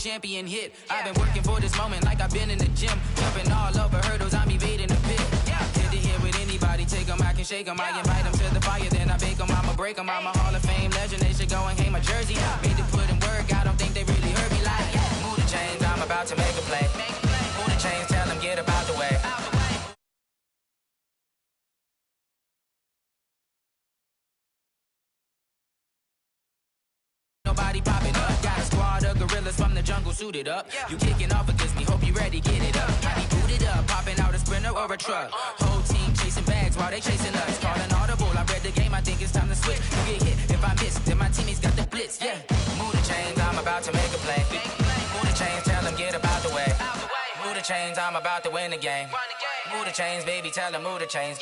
champion hit. I've been working for this moment like I've been in the gym. Jumping all over hurdles, I'm evading the pit. Head to head with anybody, take them, I can shake them. I invite them to the fire, then I bake them, I'ma break them. I'm a Hall of Fame legend, they should go and hang my jersey. Made to put in work, I don't think they really heard me like, move the chains, I'm about to make a play. Move the chains, tell them get about the way. Nobody popping up, got a squad of gorillas from the jungle suited up. You kicking off against me, hope you ready, get it up. I be booted up, popping out a sprinter or a truck. Whole team chasing bags while they chasing us. Calling audible, I read the game, I think it's time to switch. You get hit, if I miss, then my teammates got the blitz, Move the chains, I'm about to make a play. Move the chains, tell them get about the way. Move the chains, I'm about to win the game. Move the chains, baby, tell them move the chains.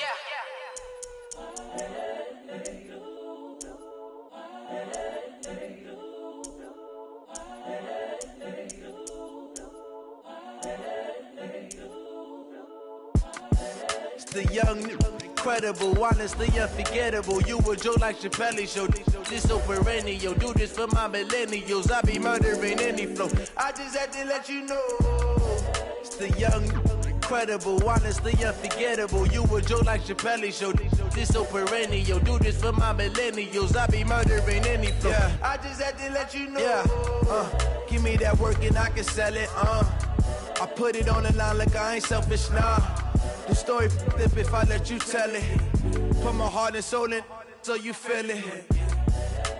The young, incredible, honestly unforgettable. You a Joe like Chappelle show. This so perennial. Do this for my millennials. I be murdering any flow. I just had to let you know. It's the young, incredible, honestly unforgettable. You a Joe like Chappelle show. This so perennial. Do this for my millennials. I be murdering any flow. I just had to let you know. Give me that work and I can sell it. I put it on the line like I ain't selfish, nah. The story flip if I let you tell it. Put my heart and soul in so you feel it.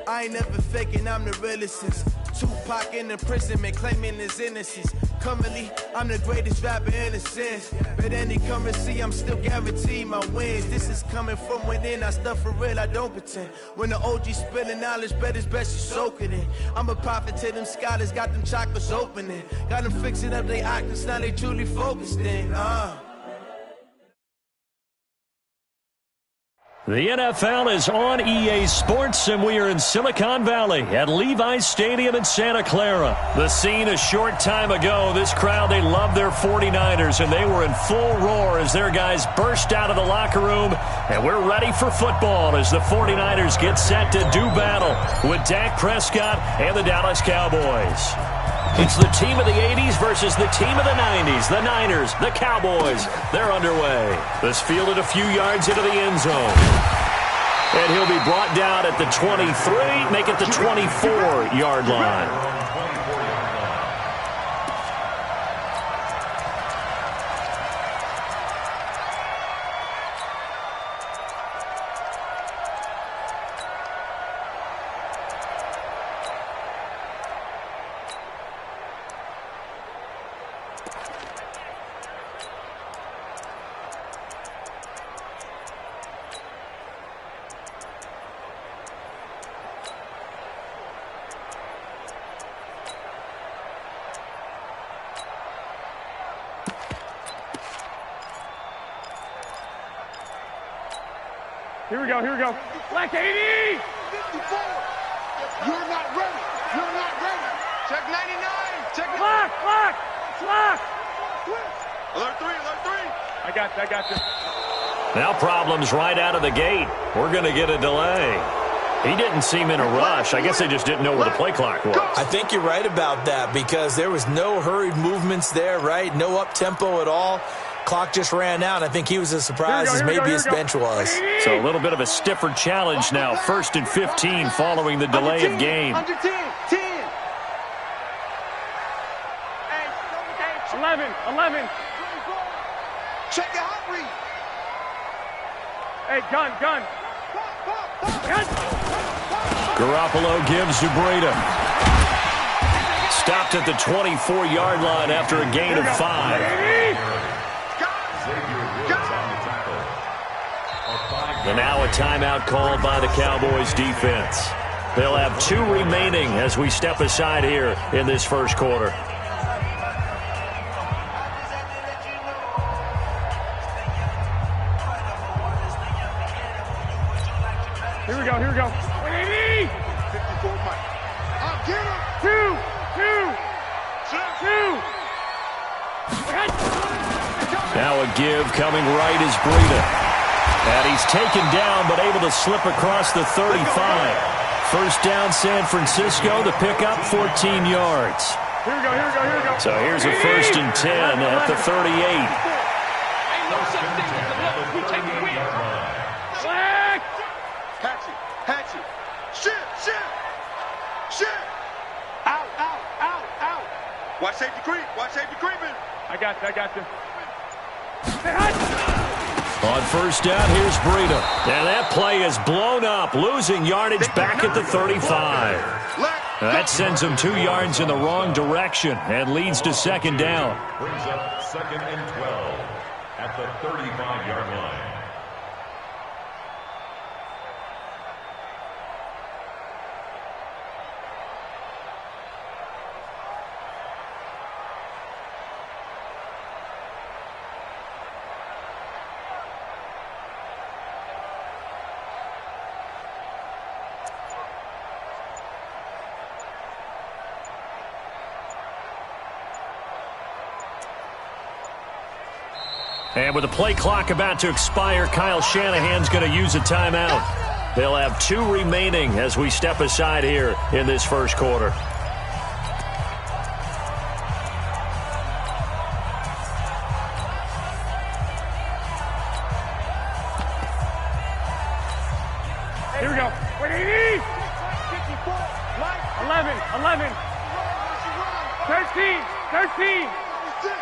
I ain't never faking, I'm the realest since Tupac in imprisonment, claiming his innocence. Currently, I'm the greatest rapper in a sense. But any currency, I'm still guaranteed my wins. This is coming from within, I stuff for real, I don't pretend. When the OG spilling knowledge, bet it's best you soak it in. I'm a prophet to them scholars, got them chakras opening. Got them fixing up they octaves, now they truly focused in. The NFL is on EA Sports, and we are in Silicon Valley at Levi's Stadium in Santa Clara. The scene a short time ago, this crowd, they love their 49ers, and they were in full roar as their guys burst out of the locker room, and we're ready for football as the 49ers get set to do battle with Dak Prescott and the Dallas Cowboys. It's the team of the 80s versus the team of the 90s. The Niners, the Cowboys, they're underway. This fielded a few yards into the end zone. And he'll be brought down at the 23, make it the 24-yard line. Here we go. Black 80! 54! You're not ready! Check 99! Check Clock! Alert 3! I got this. Now problems right out of the gate. We're going to get a delay. He didn't seem in a rush. I guess they just didn't know where the play clock was. I think you're right about that because there was no hurried movements there, right? No up-tempo at all. Clock just ran out. I think he was as surprised as maybe his bench was. So a little bit of a stiffer challenge now. 1st and 15 following the delay of game. Under 10! 11. Check your hot read! Hey, gun. Garoppolo gives to Breda. Stopped at the 24-yard line after a gain of 5. And now a timeout called by the Cowboys defense. They'll have 2 remaining as we step aside here in this first quarter. Here we go. 80! 54 Mike. I'll get him! 2! Now a give coming right is Breda. And he's taken down, but able to slip across the 35. First down, San Francisco. The pickup, 14 yards. Here we go, here we go, here we go. So here's a 1st and 10 at the 38. Ain't no such thing as a look. We take a win. Flag! Hatchet. Shit. Out. Watch safety creeping. I got you. On 1st down, here's Breida. And that play is blown up, losing yardage back at the 35. That sends him 2 yards in the wrong direction and leads to 2nd down. Brings up 2nd and 12 at the 35-yard line. And with the play clock about to expire, Kyle Shanahan's going to use a timeout. They'll have 2 remaining as we step aside here in this 1st quarter. Here we go. 11. 13.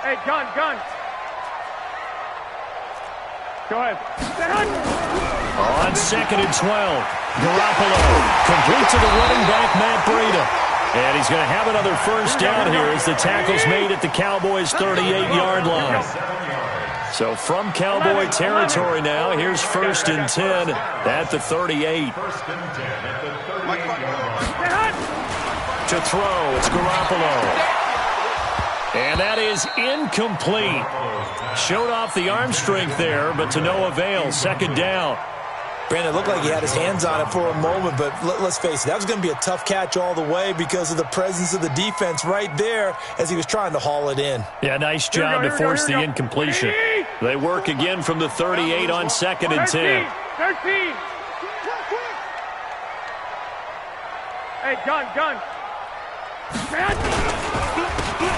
Hey, gun. Go ahead. On 2nd and 12, Garoppolo complete to the running back, Matt Breida. And he's going to have another 1st down here as the tackle's made at the Cowboys' 38-yard line. So from Cowboy territory now, here's 1st and 10 at the 38. 1st and 10 at the 38-yard line. To throw, it's Garoppolo. And that is incomplete. Showed off the arm strength there, but to no avail. 2nd down. Brandon, it looked like he had his hands on it for a moment, but let's face it, that was going to be a tough catch all the way because of the presence of the defense right there as he was trying to haul it in. Yeah, nice job to force the incompletion. They work again from the 38 on 2nd and 10. 13. Hey, gun.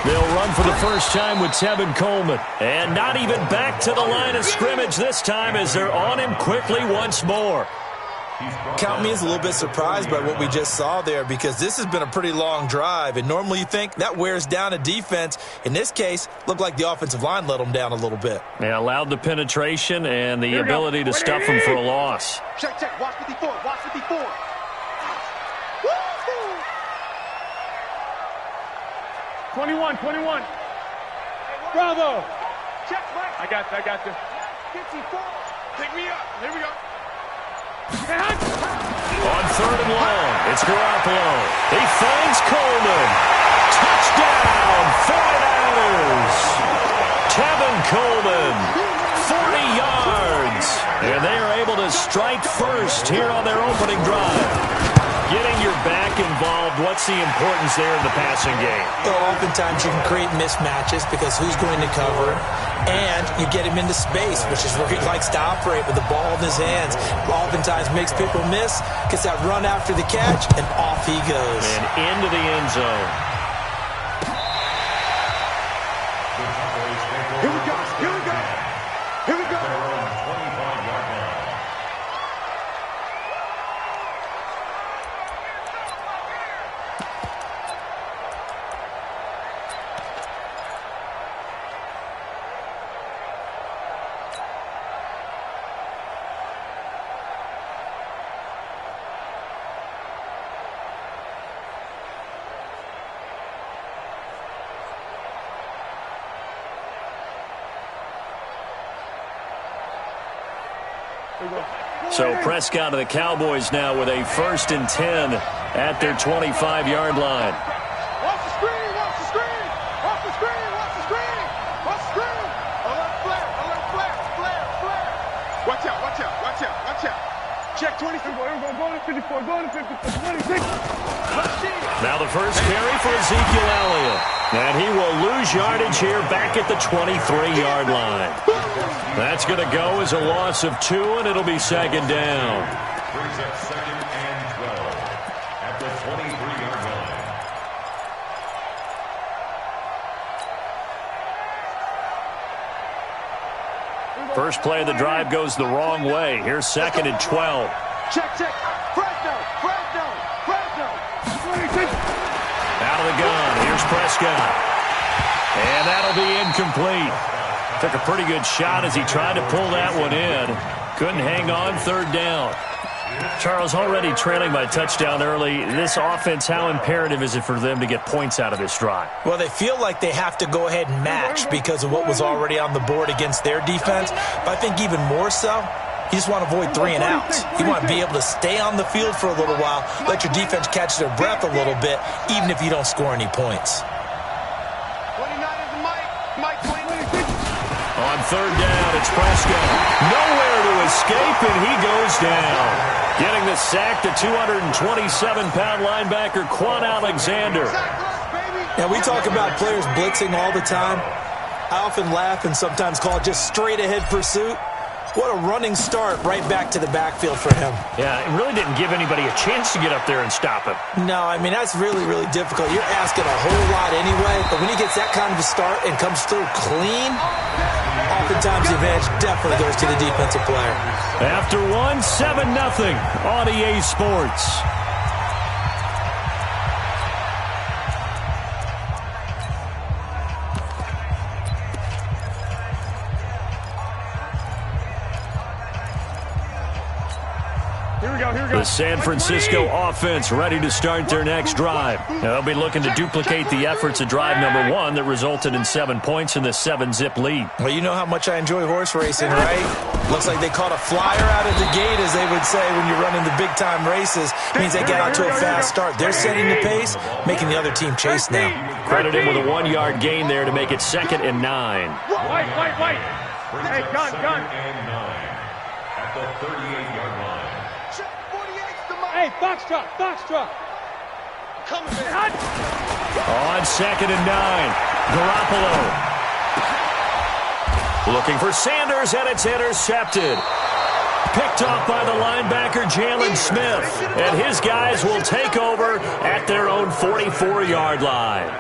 They'll run for the 1st time with Tevin Coleman. And not even back to the line of scrimmage this time as they're on him quickly once more. Count me as a little bit surprised by what we just saw there because this has been a pretty long drive. And normally you think that wears down a defense. In this case, looked like the offensive line let them down a little bit. They allowed the penetration and the ability to stuff them for a loss. Check. Watch 54. 21. Bravo. Check, Mike. I got you. 54. Pick me up. Here we go. On 3rd and long, it's Garoppolo. He finds Coleman. Touchdown, 49ers. Tevin Coleman, 40 yards. And they are able to strike first here on their opening drive. Getting your back involved, what's the importance there in the passing game? Well, oftentimes you can create mismatches because who's going to cover, and you get him into space, which is where he likes to operate with the ball in his hands. Oftentimes makes people miss, gets that run after the catch, and off he goes. And into the end zone. Here we go. 25-yard line. So Prescott and the Cowboys now with a 1st and 10 at their 25-yard line. Watch the screen. Alert flare. Watch out. Check 24. Go to 54. 26. Now the first carry for Ezekiel Elliott. And he will lose yardage here back at the 23-yard line. That's going to go as a loss of 2, and it'll be 2nd down. Brings up 2nd and 12 at the 23-yard line. First play of the drive goes the wrong way. Here's 2nd and 12. Check. Fresno. Out of the gun. Here's Prescott. And that'll be incomplete. Took a pretty good shot as he tried to pull that one in. Couldn't hang on, 3rd down. Charles, already trailing by touchdown early. This offense, how imperative is it for them to get points out of this drive? Well, they feel like they have to go ahead and match because of what was already on the board against their defense. But I think even more so, you just want to avoid 3 and outs. You want to be able to stay on the field for a little while, let your defense catch their breath a little bit, even if you don't score any points. On 3rd down, it's Prescott. Nowhere to escape, and he goes down. Getting the sack, the 227-pound linebacker, Quan Alexander. Now, we talk about players blitzing all the time. I often laugh and sometimes call it just straight-ahead pursuit. What a running start right back to the backfield for him. Yeah, it really didn't give anybody a chance to get up there and stop him. No, I mean, that's really, really difficult. You're asking a whole lot anyway, but when he gets that kind of a start and comes through clean, oftentimes the advantage definitely goes to the defensive player. After 7-0 on EA Sports. The San Francisco offense ready to start their next drive. They'll be looking to duplicate the efforts of drive number 1 that resulted in 7 points in the 7-zip lead. Well, you know how much I enjoy horse racing, right? Looks like they caught a flyer out of the gate, as they would say when you're running the big-time races. Means they get out to a fast start. They're setting the pace, making the other team chase now. Credit him with a 1-yard gain there to make it 2nd and 9. Wait. Hey, gun. At the 38-yard line. Hey, box truck. Coming, On 2nd and 9, Garoppolo. Looking for Sanders, and it's intercepted. Picked off by the linebacker, Jalen Smith. And his guys will take over at their own 44-yard line.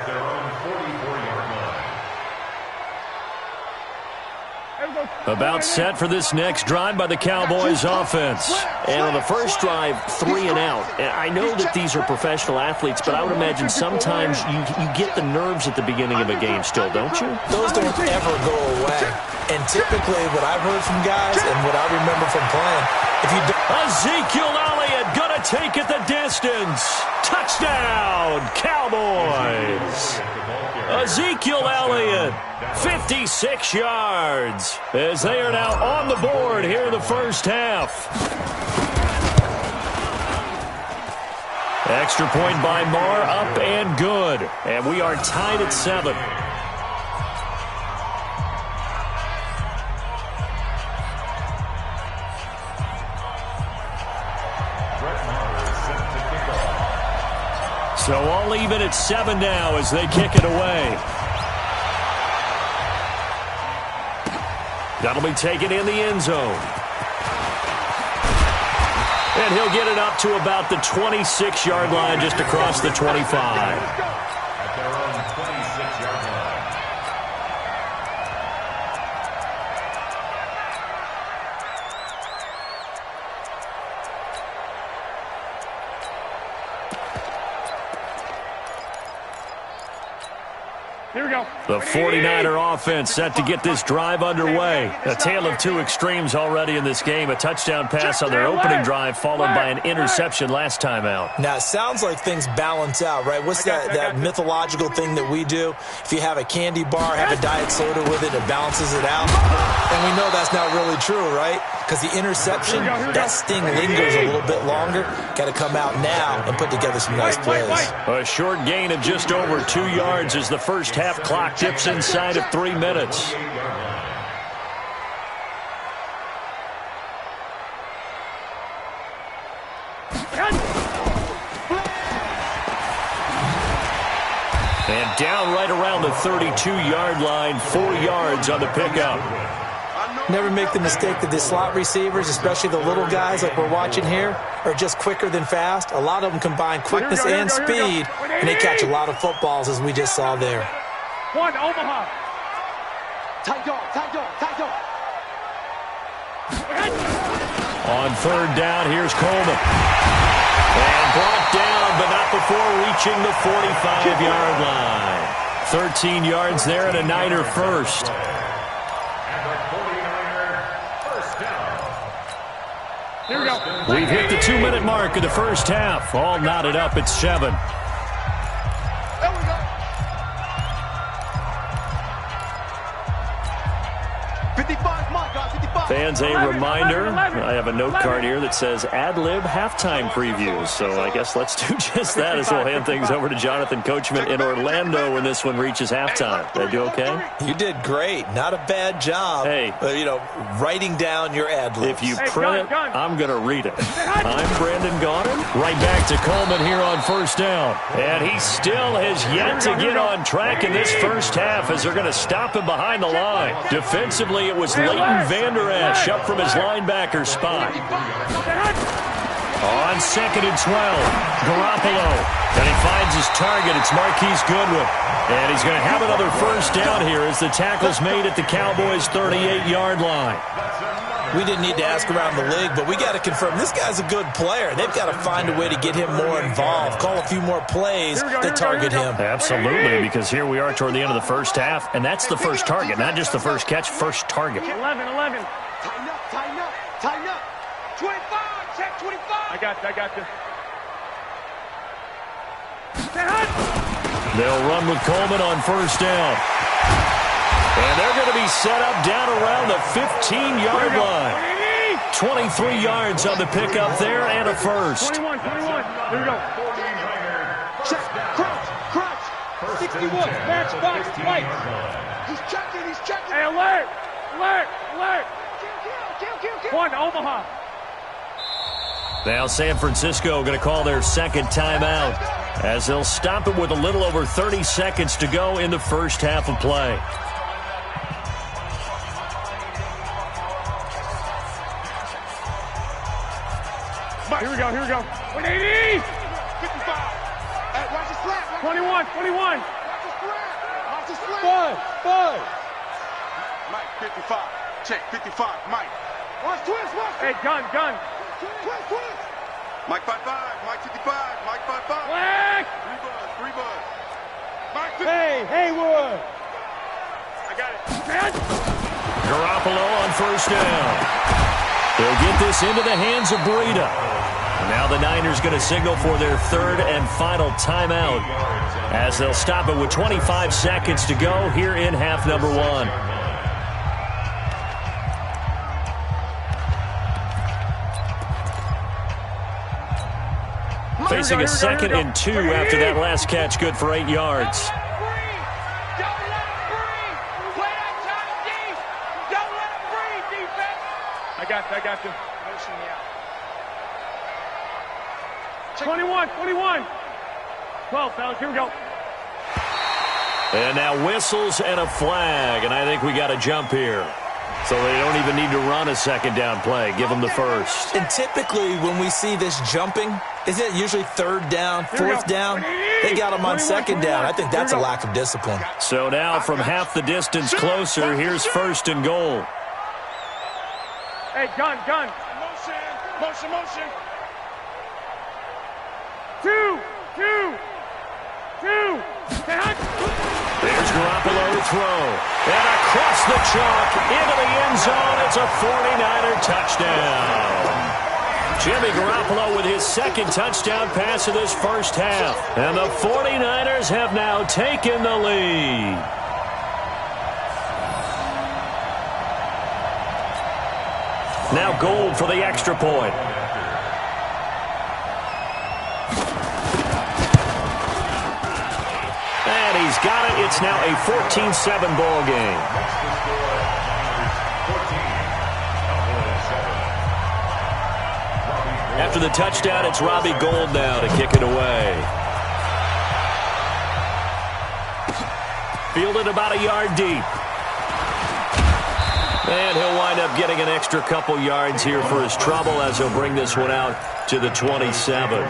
About set for this next drive by the Cowboys offense. And on the first drive, 3 and out. And I know that these are professional athletes, but I would imagine sometimes you get the nerves at the beginning of a game still, don't you? Those don't ever go away. And typically what I've heard from guys and what I remember from playing, if you don't... Ezekiel Elliott gonna take it the distance. Touchdown, Cowboys. Ezekiel Elliott, 56 yards, as they are now on the board here in the first half. Extra point by Marr, up and good. And we are tied at 7. So all even at 7 now as they kick it away. That'll be taken in the end zone. And he'll get it up to about the 26-yard line, just across the 25. At their own 26-yard line. Here we go. The 49er offense set to get this drive underway. A tale of two extremes already in this game. A touchdown pass on their opening drive, followed by an interception last time out. Now, it sounds like things balance out, right? What's that mythological thing that we do? If you have a candy bar, have a diet soda with it, it balances it out. And we know that's not really true, right? Because the interception, that sting lingers a little bit longer. Got to come out now and put together some nice plays. A short gain of just over 2 yards as the first half clock dips inside of 3 minutes. And down right around the 32-yard line, 4 yards on the pickup. Never make the mistake that the slot receivers, especially the little guys like we're watching here, are just quicker than fast. A lot of them combine quickness and speed, and they catch a lot of footballs, as we just saw there. One, Omaha. Tight dog. On third down, here's Coleman. And brought down, but not before reaching the 45-yard line. 13 yards there and a Niner first. Here we go. We've hit the 2-minute mark of the first half. All knotted up at 7. There we go. 55, my God, 55. Fans, a reminder, I have a note card here that says ad-lib halftime previews. So I guess let's do just that as we'll hand things over to Jonathan Coachman in Orlando when this one reaches halftime. Did I do okay? You did great. Not a bad job. Hey. Writing down your ad-libs. If you print it, I'm going to read it. I'm Brandon Gaudin. Right back to Coleman here on first down. And he still has yet to get on track in this first half as they're going to stop him behind the line. Defensively, it was Leighton Vander Esch up from his linebacker spot. On 2nd and 12, Garoppolo. And he finds his target. It's Marquise Goodwin. And he's going to have another first down here as the tackle's made at the Cowboys' 38-yard line. We didn't need to ask around the league, but we got to confirm this guy's a good player. They've got to find a way to get him more involved, call a few more plays that target him. Absolutely, because here we are toward the end of the first half, and that's the first target, not just the first catch, first target. 11. Tighten up, tighten up, tighten up. 25, check 25. I got you. They'll run with Coleman on first down. And they're going to be set up down around the 15-yard line. 23 yards on the pickup there and a first. 21. Here we go. Check, crouch. 61, matchbox, right. He's checking. Hey, alert. Kill. One, Omaha. Now San Francisco going to call their second timeout as they'll stop it with a little over 30 seconds to go in the first half of play. Here we go. 180. 55. Hey, watch his flat. 21. Watch his flat. Bud. Mike, 55. Check, 55. Mike. Watch twist. Hey, gun. Twist. Mike 55. Mike 55. Mike 55. Black. 3 buzz. Mike 50. Hey, Haywood. I got it. Garoppolo on first down. They'll get this into the hands of Breida. Now the Niners going to signal for their third and final timeout as they'll stop it with 25 seconds to go here in half number 1. Facing a 2nd and 2 after that last catch, good for 8 yards. Don't let him breathe. Play that time deep. Don't let him breathe, defense. I got you. Motion me out. 21. 12, fellas. Here we go. And now whistles and a flag, and I think we got a jump here. So they don't even need to run a second down play. Give them the first. And typically when we see this jumping, isn't it usually third down, fourth down? They got them on second down. I think that's a lack of discipline. So now from half the distance closer, here's first and goal. Hey, gun. Motion. 2. There's Garoppolo to throw. And across the chalk into the end zone. It's a 49er touchdown. Jimmy Garoppolo with his second touchdown pass of this first half. And the 49ers have now taken the lead. Now Gold for the extra point. And he's got it. It's now a 14-7 ball game. After the touchdown, it's Robbie Gould now to kick it away. Fielded about a yard deep. And he'll wind up getting an extra couple yards here for his trouble as he'll bring this one out to the 27.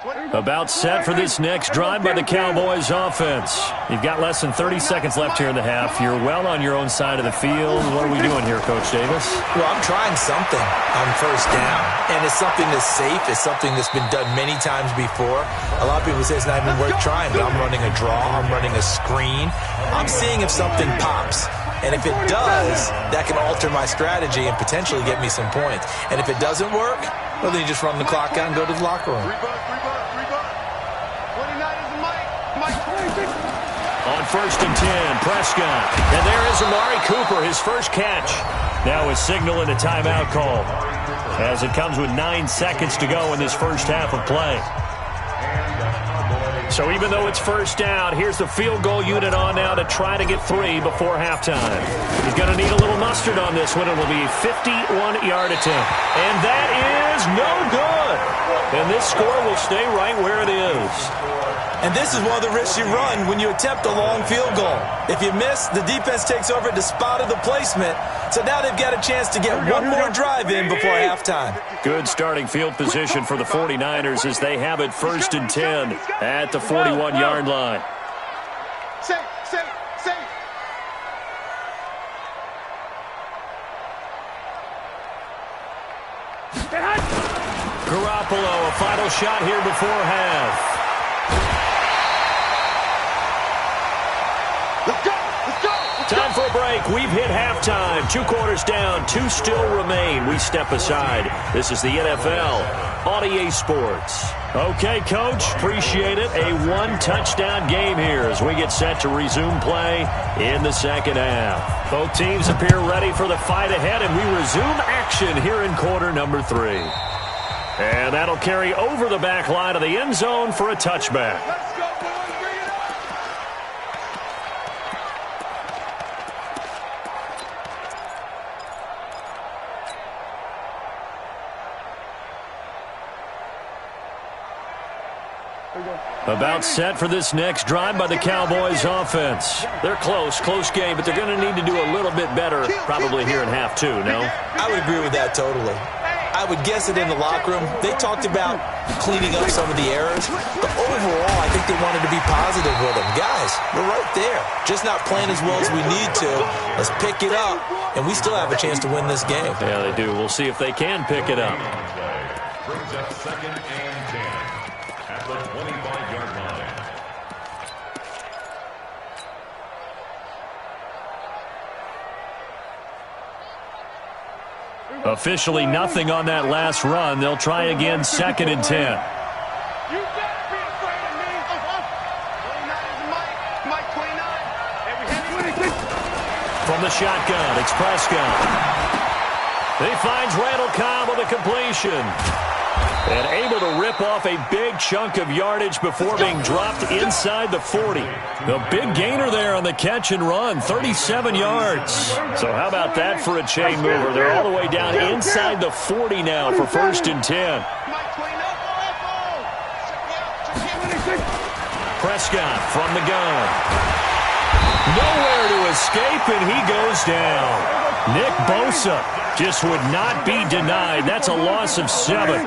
About set for this next drive by the Cowboys offense. You've got less than 30 seconds left here in the half. You're well on your own side of the field. What are we doing here, Coach Davis? Well, I'm trying something on first down, and it's something that's safe. It's something that's been done many times before. A lot of people say it's not even worth trying, but I'm running a draw. I'm running a screen. I'm seeing if something pops. And if it does, that can alter my strategy and potentially get me some points. And if it doesn't work, well, then you just run the clock out and go to the locker room. On first and 10, Prescott. And there is Amari Cooper, his first catch. Now a signal and a timeout call, as it comes with 9 seconds to go in this first half of play. So even though it's first down, here's the field goal unit on now to try to get 3 before halftime. He's going to need a little mustard on this one. It will be a 51-yard attempt. And that is no good. And this score will stay right where it is. And this is one of the risks you run when you attempt a long field goal. If you miss, the defense takes over the spot of the placement. So now they've got a chance to get one more drive in before halftime. Good starting field position for the 49ers as they have it first and 10 at the 41-yard line. Safe. Garoppolo, a final shot here before half. Time for a break. We've hit halftime. 2 quarters down. 2 still remain. We step aside. This is the NFL on EA Sports. Okay, Coach. Appreciate it. A 1-touchdown game here as we get set to resume play in the second half. Both teams appear ready for the fight ahead, and we resume action here in quarter number 3. And that'll carry over the back line of the end zone for a touchback. About set for this next drive by the Cowboys offense. They're close game, but they're going to need to do a little bit better probably here in half 2, no? I would agree with that totally. I would guess it in the locker room. They talked about cleaning up some of the errors, but overall, I think they wanted to be positive with them. Guys, we're right there. Just not playing as well as we need to. Let's pick it up, and we still have a chance to win this game. Yeah, they do. We'll see if they can pick it up. Brings up second and 10 at the 25-yard line. Officially nothing on that last run. They'll try again, second and 10. You better be afraid of me. 29 is Mike 29. From the shotgun, it's Prescott. He finds Randall Cobb with a completion. And able to rip off a big chunk of yardage before being dropped inside the 40. The big gainer there on the catch and run, 37 yards. So how about that for a chain mover? They're all the way down inside the 40 now for first and 10. Prescott from the gun. Nowhere to escape, and he goes down. Nick Bosa just would not be denied. That's a loss of 7.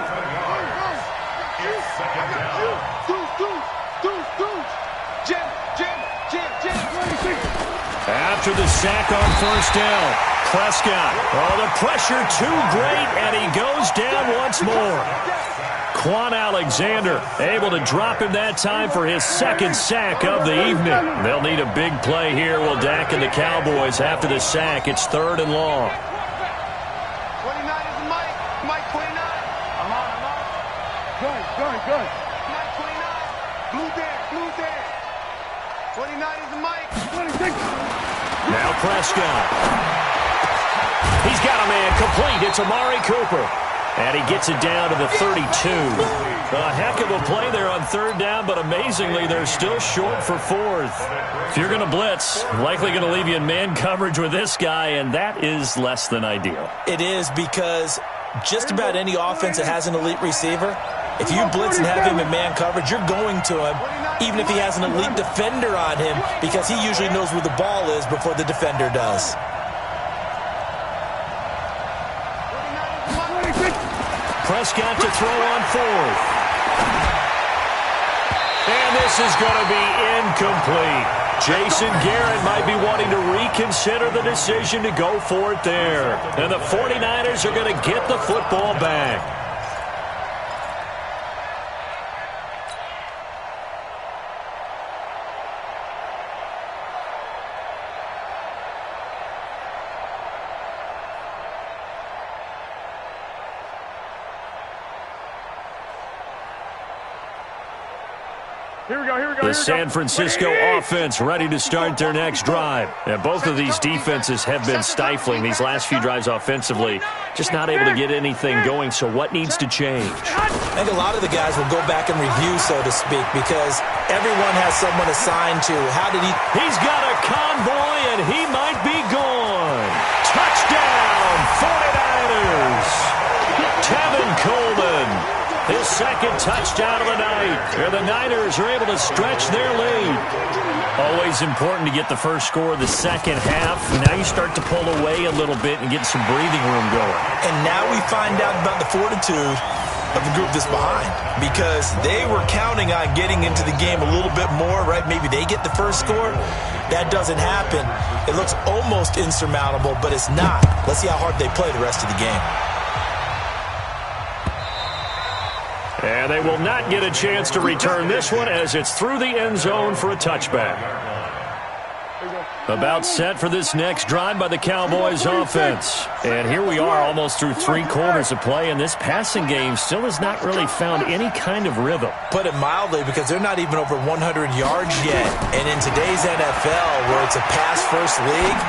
After the sack on first down, Prescott. Oh, the pressure too great, and he goes down once more. Quan Alexander able to drop him that time for his second sack of the evening. They'll need a big play here. Will Dak and the Cowboys after the sack. It's 3rd and long. 29 is Mike. Mike 29. I'm on. Good. Mike 29. Blue there. 29 is Mike. 26. Now Prescott. He's got a man complete. It's Amari Cooper. And he gets it down to the 32. A heck of a play there on 3rd down, but amazingly, they're still short for 4th. If you're going to blitz, likely going to leave you in man coverage with this guy, and that is less than ideal. It is, because just about any offense that has an elite receiver, if you blitz and have him in man coverage, you're going to him, even if he has an elite defender on him, because he usually knows where the ball is before the defender does. Prescott to throw on 4th. And this is going to be incomplete. Jason Garrett might be wanting to reconsider the decision to go for it there. And the 49ers are going to get the football back. The San Francisco offense ready to start their next drive. And both of these defenses have been stifling these last few drives offensively. Just not able to get anything going, so what needs to change? I think a lot of the guys will go back and review, so to speak, because everyone has someone assigned to. How did he... He's got a convoy, and he might be gone. Touchdown, 49ers. Tevin Coleman. His second touchdown of the night. And the Niners are able to stretch their lead. Always important to get the first score of the second half. Now you start to pull away a little bit and get some breathing room going. And now we find out about the fortitude of the group that's behind, because they were counting on getting into the game a little bit more, right? Maybe they get the first score. That doesn't happen. It looks almost insurmountable, but it's not. Let's see how hard they play the rest of the game. And they will not get a chance to return this one as it's through the end zone for a touchback. About set for this next drive by the Cowboys offense. And here we are almost through 3 quarters of play, and this passing game still has not really found any kind of rhythm. Put it mildly, because they're not even over 100 yards yet. And in today's NFL, where it's a pass-first league,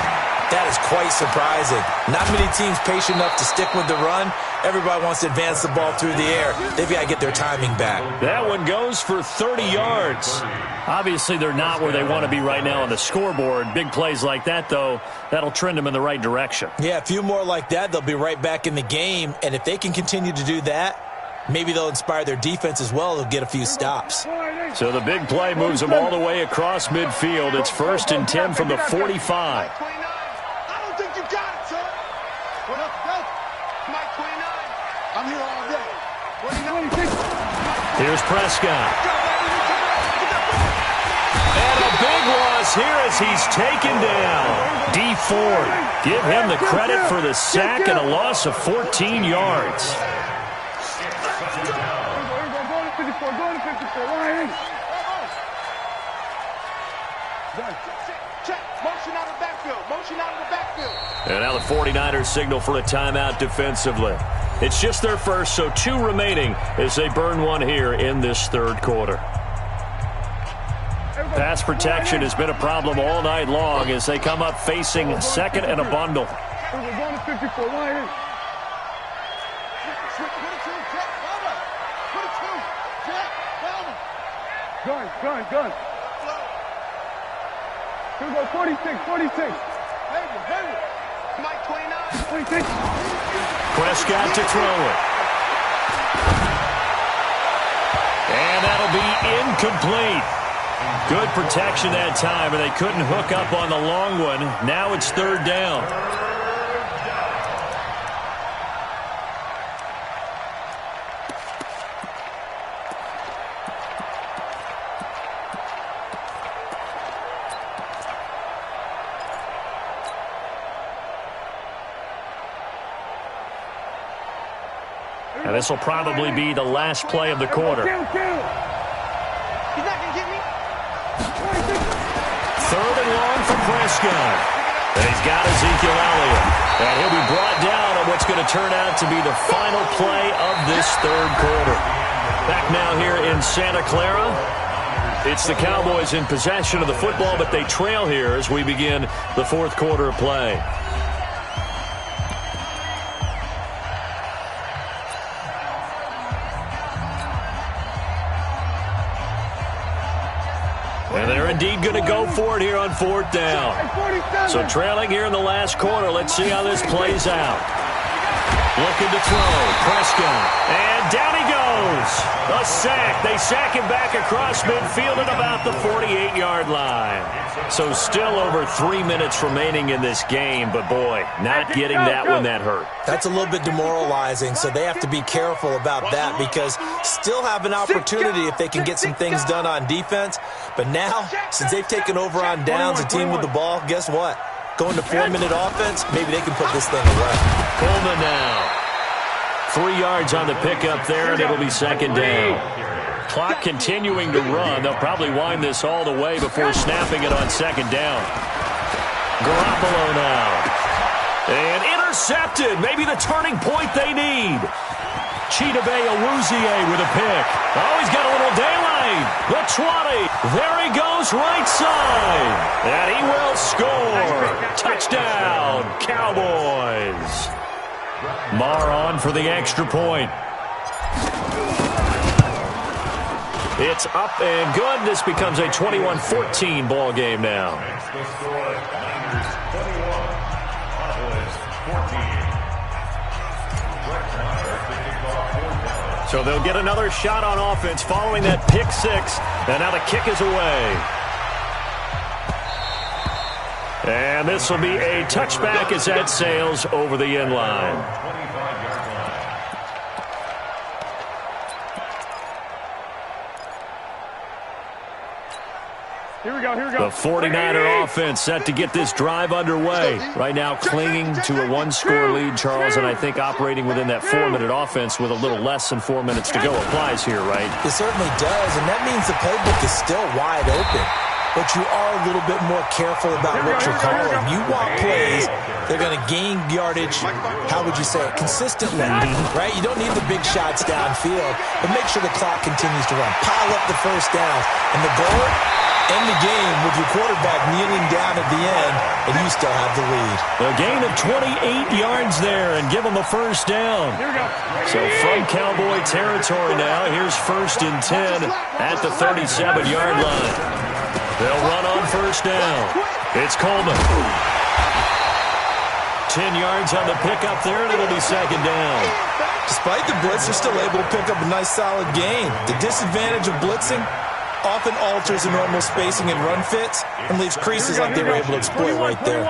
that is quite surprising. Not many teams patient enough to stick with the run. Everybody wants to advance the ball through the air. They've got to get their timing back. That one goes for 30 yards. Obviously, they're not where they want to be right now on the scoreboard. Big plays like that, though, that'll trend them in the right direction. Yeah, a few more like that, they'll be right back in the game. And if they can continue to do that, maybe they'll inspire their defense as well. They'll get a few stops. So the big play moves them all the way across midfield. It's 1st and 10 from the 45. I'm here all day. Here's Prescott. And a big loss here as he's taken down. D Ford. Give him the credit for the sack and a loss of 14 yards. Motion out of the backfield. Motion out of the backfield. And now the 49ers signal for a timeout defensively. It's just their first, so 2 remaining as they burn one here in this third quarter. Pass protection has been a problem all night long as they come up facing second and a bundle. Gun. Here we go, 46. Mike 29. 26. Prescott to throw it. And that'll be incomplete. Good protection that time, and they couldn't hook up on the long one. Now it's 3rd down. And this will probably be the last play of the quarter. He's not going to get me. 3rd and long for Prescott. And he's got Ezekiel Elliott. And he'll be brought down on what's going to turn out to be the final play of this third quarter. Back now here in Santa Clara. It's the Cowboys in possession of the football, but they trail here as we begin the fourth quarter of play. And they're indeed going to go for it here on 4th down. So trailing here in the last quarter. Let's see how this plays out. Looking to throw. Prescott. And down he goes. A A sack. They sack him back across midfield at about the 48-yard line. So still over 3 minutes remaining in this game, but boy, not getting that when that hurt. That's a little bit demoralizing, so they have to be careful about that because still have an opportunity if they can get some things done on defense. But now, since they've taken over on downs, a team with the ball, guess what? Going to 4-minute offense, maybe they can put this thing away. Coleman now. 3 yards on the pickup there, and it'll be second down. Clock continuing to run. They'll probably wind this all the way before snapping it on second down. Garoppolo now. And intercepted. Maybe the turning point they need. Chidobe Awuzie with a pick. Oh, he's got a little daylight. The 20. There he goes right side. And he will score. Touchdown, Cowboys. Marr on for the extra point. It's up and good. This becomes a 21-14 ball game now. So they'll get another shot on offense following that pick six. And now the kick is away. And this will be a touchback as that sails over the end line. Here we go. The 49er offense set to get this drive underway. Right now clinging to a one-score lead, Charles, and I think operating within that 4-minute offense with a little less than 4 minutes to go applies here, right? It certainly does, and that means the playbook is still wide open. But you are a little bit more careful about what you're calling. You want plays, they're going to gain yardage, how would you say it, consistently, right? You don't need the big shots downfield, but make sure the clock continues to run. Pile up the first down. And the goal, end the game with your quarterback kneeling down at the end, and you still have the lead. A gain of 28 yards there and give them a first down. So from Cowboy territory now, here's 1st and 10 at the 37-yard line. They'll run on first down. It's Coleman. 10 yards on the pickup there, and it'll be second down. Despite the blitz, they're still able to pick up a nice, solid gain. The disadvantage of blitzing often alters the normal spacing and run fits and leaves creases like they were able to exploit right there.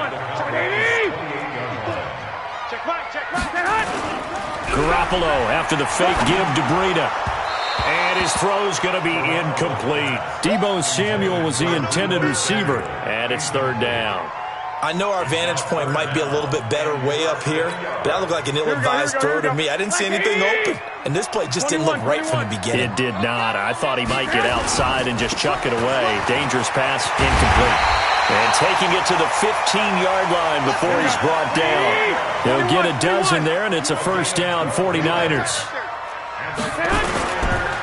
Garoppolo after the fake give to Breida. And his throw's going to be incomplete. Deebo Samuel was the intended receiver, and it's third down. I know our vantage point might be a little bit better way up here, but that looked like an ill-advised throw to me. I didn't see anything open, and this play just didn't look right from the beginning. It did not. I thought he might get outside and just chuck it away. Dangerous pass, incomplete. And taking it to the 15-yard line before he's brought down. They'll get a dozen there, and it's a first down, 49ers.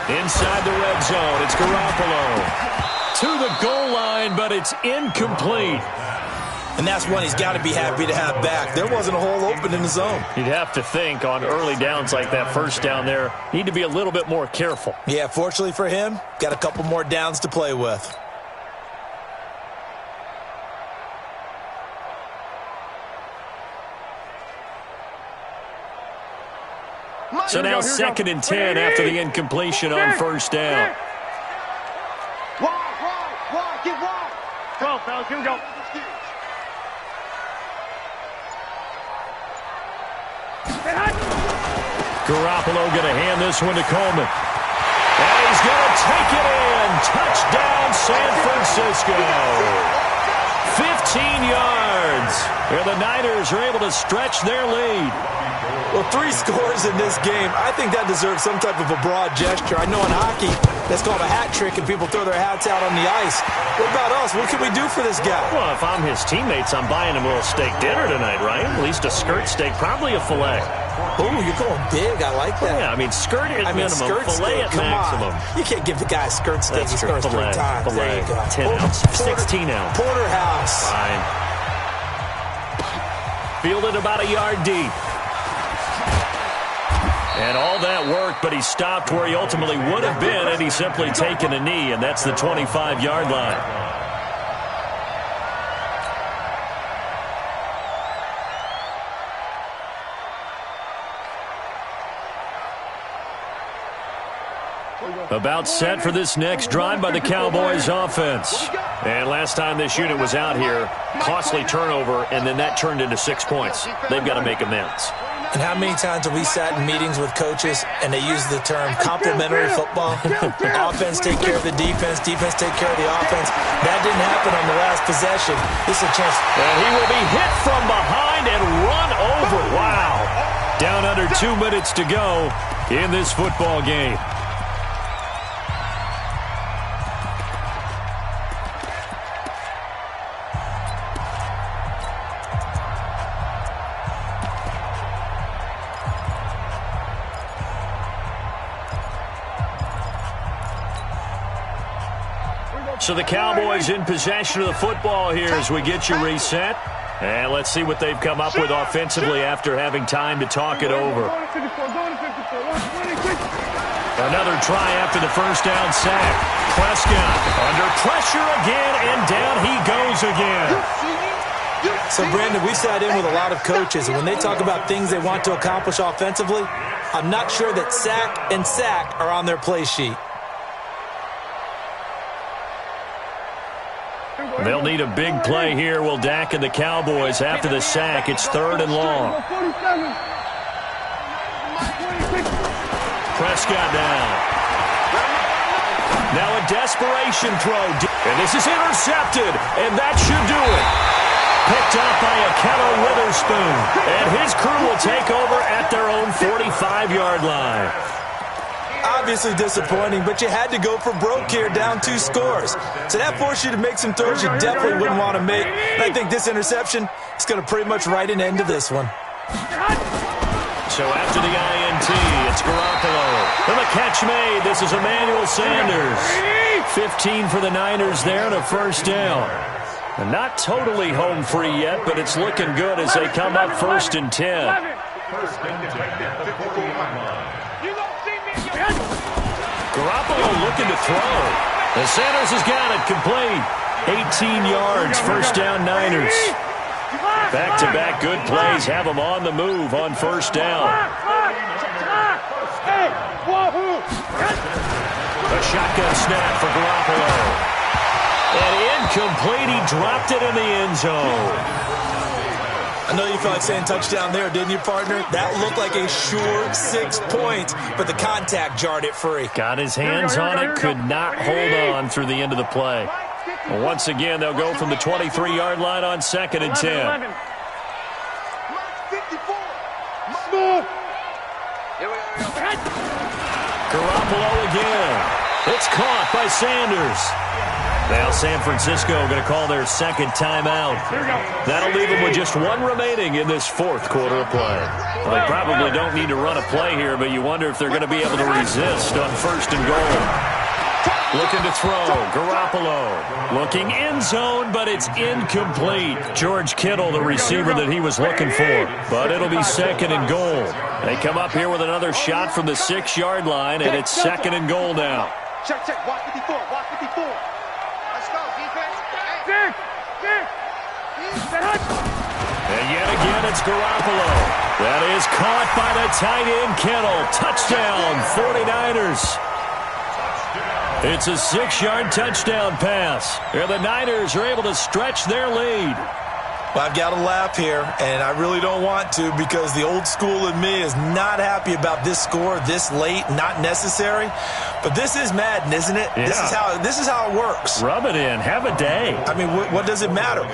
Inside the red zone, it's Garoppolo. To the goal line, but it's incomplete. And that's one he's got to be happy to have back. There wasn't a hole open in the zone. You'd have to think on early downs like that first down there, need to be a little bit more careful. Yeah, fortunately for him, got a couple more downs to play with. So now 2nd and 10 after the incompletion on first down. Wide, get wide. Go, fellas, here we go. Garoppolo going to hand this one to Coleman. And he's going to take it in. Touchdown, San Francisco. 15 yards. And the Niners are able to stretch their lead. Well, 3 scores in this game. I think that deserves some type of a broad gesture. I know in hockey, that's called a hat trick, and people throw their hats out on the ice. What about us? What can we do for this guy? Well, if I'm his teammates, I'm buying him a little steak dinner tonight, right? At least a skirt steak, probably a filet. Oh, you're going big. I like that. Yeah, I mean, skirt at minimum, skirt filet steak. at maximum. You can't give the guy a skirt steak. That's He true. scores 3 times. Filet. There you go. 10 ounce, 16 ounce. Porterhouse. Fine. Fielded about a yard deep. And all that work, but he stopped where he ultimately would have been had he simply taken a knee, and that's the 25-yard line. About set for this next drive by the Cowboys offense. And last time this unit was out here, costly turnover, and then that turned into 6 points. They've got to make amends. And how many times have we sat in meetings with coaches and they use the term complementary football? Offense take care of the defense, defense take care of the offense. That didn't happen on the last possession. This is a chance. And he will be hit from behind and run over. Wow. Down under 2 minutes to go in this football game. So the Cowboys in possession of the football here as we get you reset. And let's see what they've come up with offensively after having time to talk it over. Another try after the first down sack. Prescott under pressure again, and down he goes again. So, Brandon, we've sat in with a lot of coaches, and when they talk about things they want to accomplish offensively, I'm not sure that sack and sack are on their play sheet. They'll need a big play here. Will Dak and the Cowboys after the sack. It's 3rd and long. Prescott down. Now a desperation throw. And this is intercepted. And that should do it. Picked up by a Keller Witherspoon. And his crew will take over at their own 45-yard line. Obviously disappointing, but you had to go for broke here, down 2 scores. So that forced you to make some throws you definitely wouldn't want to make. And I think this interception is going to pretty much write an end to this one. So after the INT, it's Garoppolo. And the catch made. This is Emmanuel Sanders. 15 for the Niners there and a first down. And not totally home free yet, but it's looking good as they come up 1st and 10. Garoppolo looking to throw. And Sanders has got it complete. 18 yards, first down Niners. Back-to-back good plays have them on the move on first down. A shotgun snap for Garoppolo. And incomplete, he dropped it in the end zone. I know you felt like saying touchdown there, didn't you, partner? That looked like a sure 6 points, but the contact jarred it free. Got his hands on it, could not hold on through the end of the play. Well, once again, they'll go from the 23-yard line on 2nd and 10. Garoppolo again. It's caught by Sanders. Now San Francisco going to call their second timeout. That'll leave them with just 1 remaining in this 4th quarter of play. Well, they probably don't need to run a play here, but you wonder if they're going to be able to resist on 1st and goal. Looking to throw. Garoppolo looking end zone, but it's incomplete. George Kittle, the receiver that he was looking for. But it'll be 2nd and goal. They come up here with another shot from the 6-yard line, and it's 2nd and goal now. Check, watch 54, watch 54. Let's go, defense. And yet again, it's Garoppolo. That is caught by the tight end, Kittle. Touchdown, 49ers. It's a 6-yard touchdown pass. And the Niners are able to stretch their lead. Well, I've got to laugh here, and I really don't want to because the old school in me is not happy about this score this late, not necessary. But this is Madden, isn't it? Yeah. This is how it works. Rub it in. Have a day. I mean, what does it matter?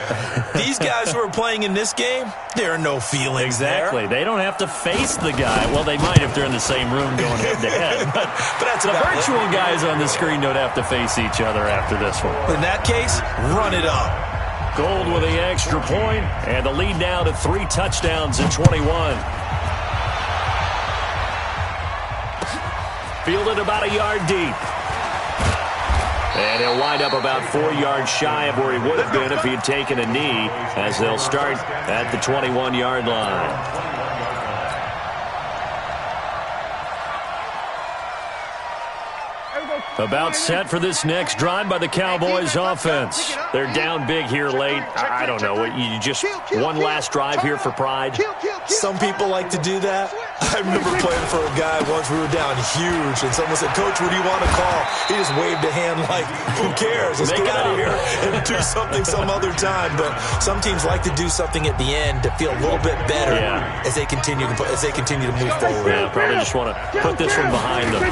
These guys who are playing in this game, there are no feelings Exactly. there. They don't have to face the guy. Well, they might if they're in the same room going head-to-head. But that's the about virtual it. guys on the screen don't have to face each other after this one. In that case, run it up. Gold with the extra point, and the lead now to 3 touchdowns in 21. Fielded about a yard deep. And he'll wind up about 4 yards shy of where he would have been if he had taken a knee, as they'll start at the 21-yard line. About set for this next drive by the Cowboys offense. They're down big here late. I don't know. You just one last drive here for pride? Some people like to do that. I remember playing for a guy once. We were down huge, and someone said, "Coach, what do you want to call?" He just waved a hand like, "Who cares? Let's get out of here and do something some other time." But some teams like to do something at the end to feel a little bit better as they continue to move forward. Yeah, probably just want to put this one behind them.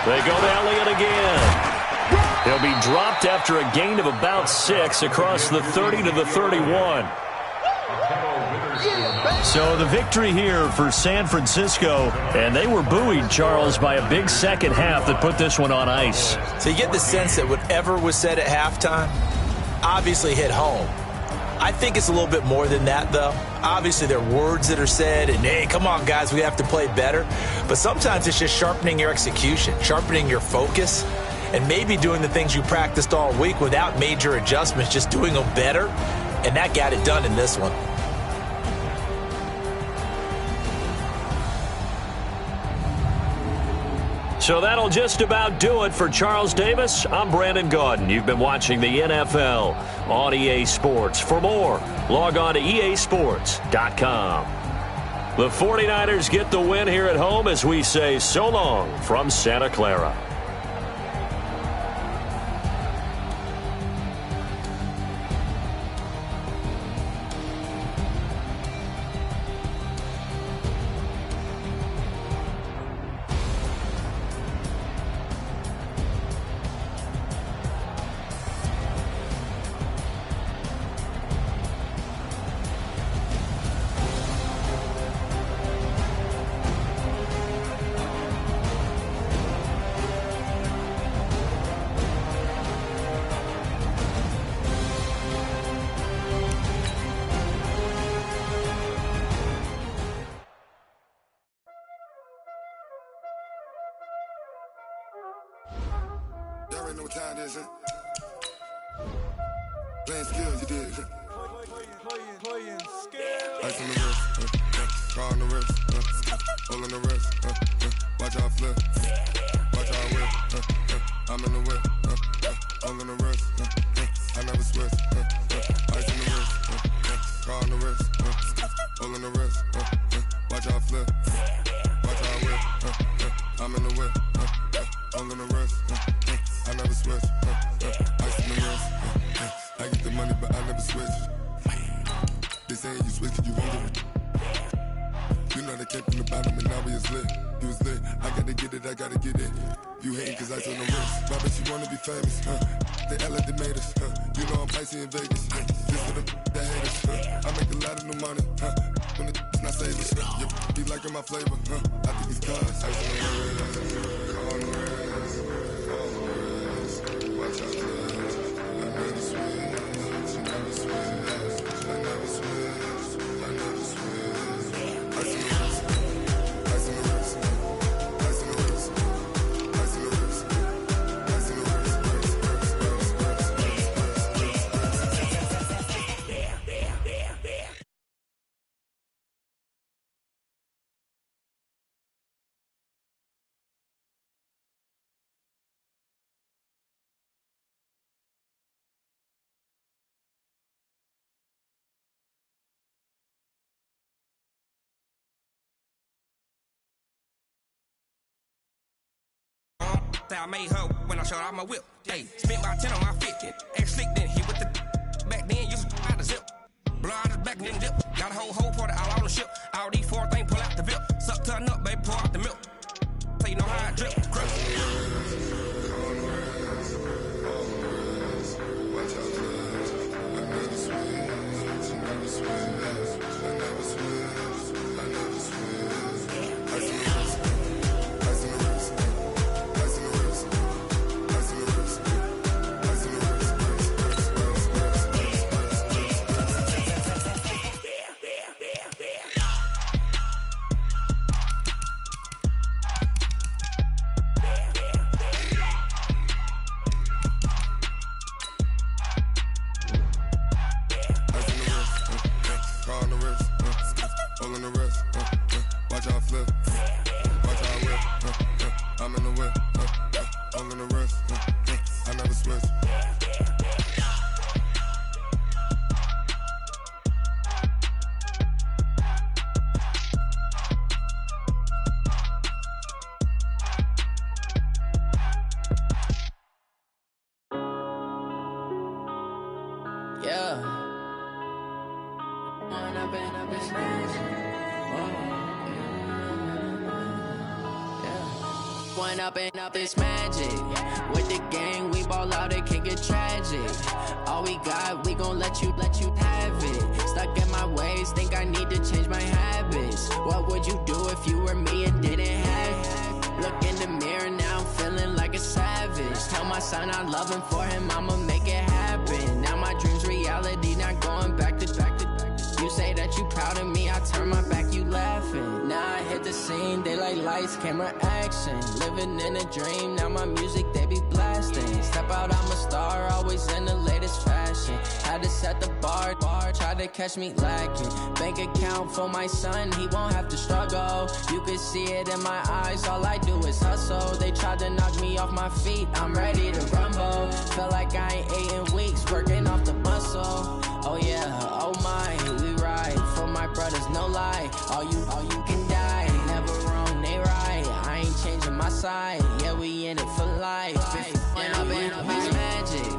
They go to Elliott again. He'll be dropped after a gain of about 6 across the 30 to the 31. So the victory here for San Francisco, and they were buoyed, Charles, by a big second half that put this one on ice. So you get the sense that whatever was said at halftime obviously hit home. I think it's a little bit more than that, though. Obviously, there are words that are said, and, hey, come on, guys, we have to play better. But sometimes it's just sharpening your execution, sharpening your focus, and maybe doing the things you practiced all week without major adjustments, just doing them better. And that got it done in this one. So that'll just about do it for Charles Davis. I'm Brandon Gaudin. You've been watching the NFL on EA Sports. For more, log on to easports.com. The 49ers get the win here at home as we say so long from Santa Clara. Y'all already know what time it is, huh? Playing skills, you did, huh? Playing skills. Ice on the wrist, car on the wrist, hole in the wrist, watch out flip, watch out whip, I'm in the whip, hole in the wrist, I never switch, ice on the wrist, car on the wrist, hole in the wrist, watch out flip, watch out whip, I'm in the whip, hole in the wrist, I never switch, ice in the wrist, I get the money but I never switch. They saying you switch cause you won't get it. You know they came from the bottom and now we is lit. You was lit, I gotta get it, I gotta get it. You hating cause ice on the wrist. Why bet you wanna be famous, They act like they made us, You know I'm icy in Vegas, This for the that hate us, I make a lot of new money, When the not savers, Be liking my flavor, I think it's cause ice on the wrist, on the wrist, watch out, I never switch, I never switch. I made her when I showed out my whip. Hey, spent about 10 on my 50. Ex slick then hit with the back then used to out the zip. Blow out his back then dip. Got a whole party all on the ship. All these 4 things pull out the VIP. Suck turn up, baby, pour out the milk. So you know how I drip. Crush. One up and up, it's magic. With the gang, we ball out, it can get tragic. All we got, we gon' let you have it. Stuck in my ways, think I need to change my habits. What would you do if you were me and didn't have it? Look in the mirror now, I'm feeling like a savage. Tell my son I love him, for him I'ma make it happen. Now my dream's reality, not going back to. You say that you proud of me, I turn my back, you laughing. Now I hit the scene, they like lights, camera, action. Living in a dream, now my music, they be blasting. Step out, I'm a star, always in the latest fashion. Had to set the bar, try to catch me lacking. Bank account for my son, he won't have to struggle. You can see it in my eyes, all I do is hustle. They tried to knock me off my feet, I'm ready to rumble. Feel like I ain't ate in weeks, working off the muscle. Oh yeah, oh my, we ride for my brothers, no lie. All you can die, never wrong, they right. I ain't changing my side, yeah, we in it for life. And up it's magic.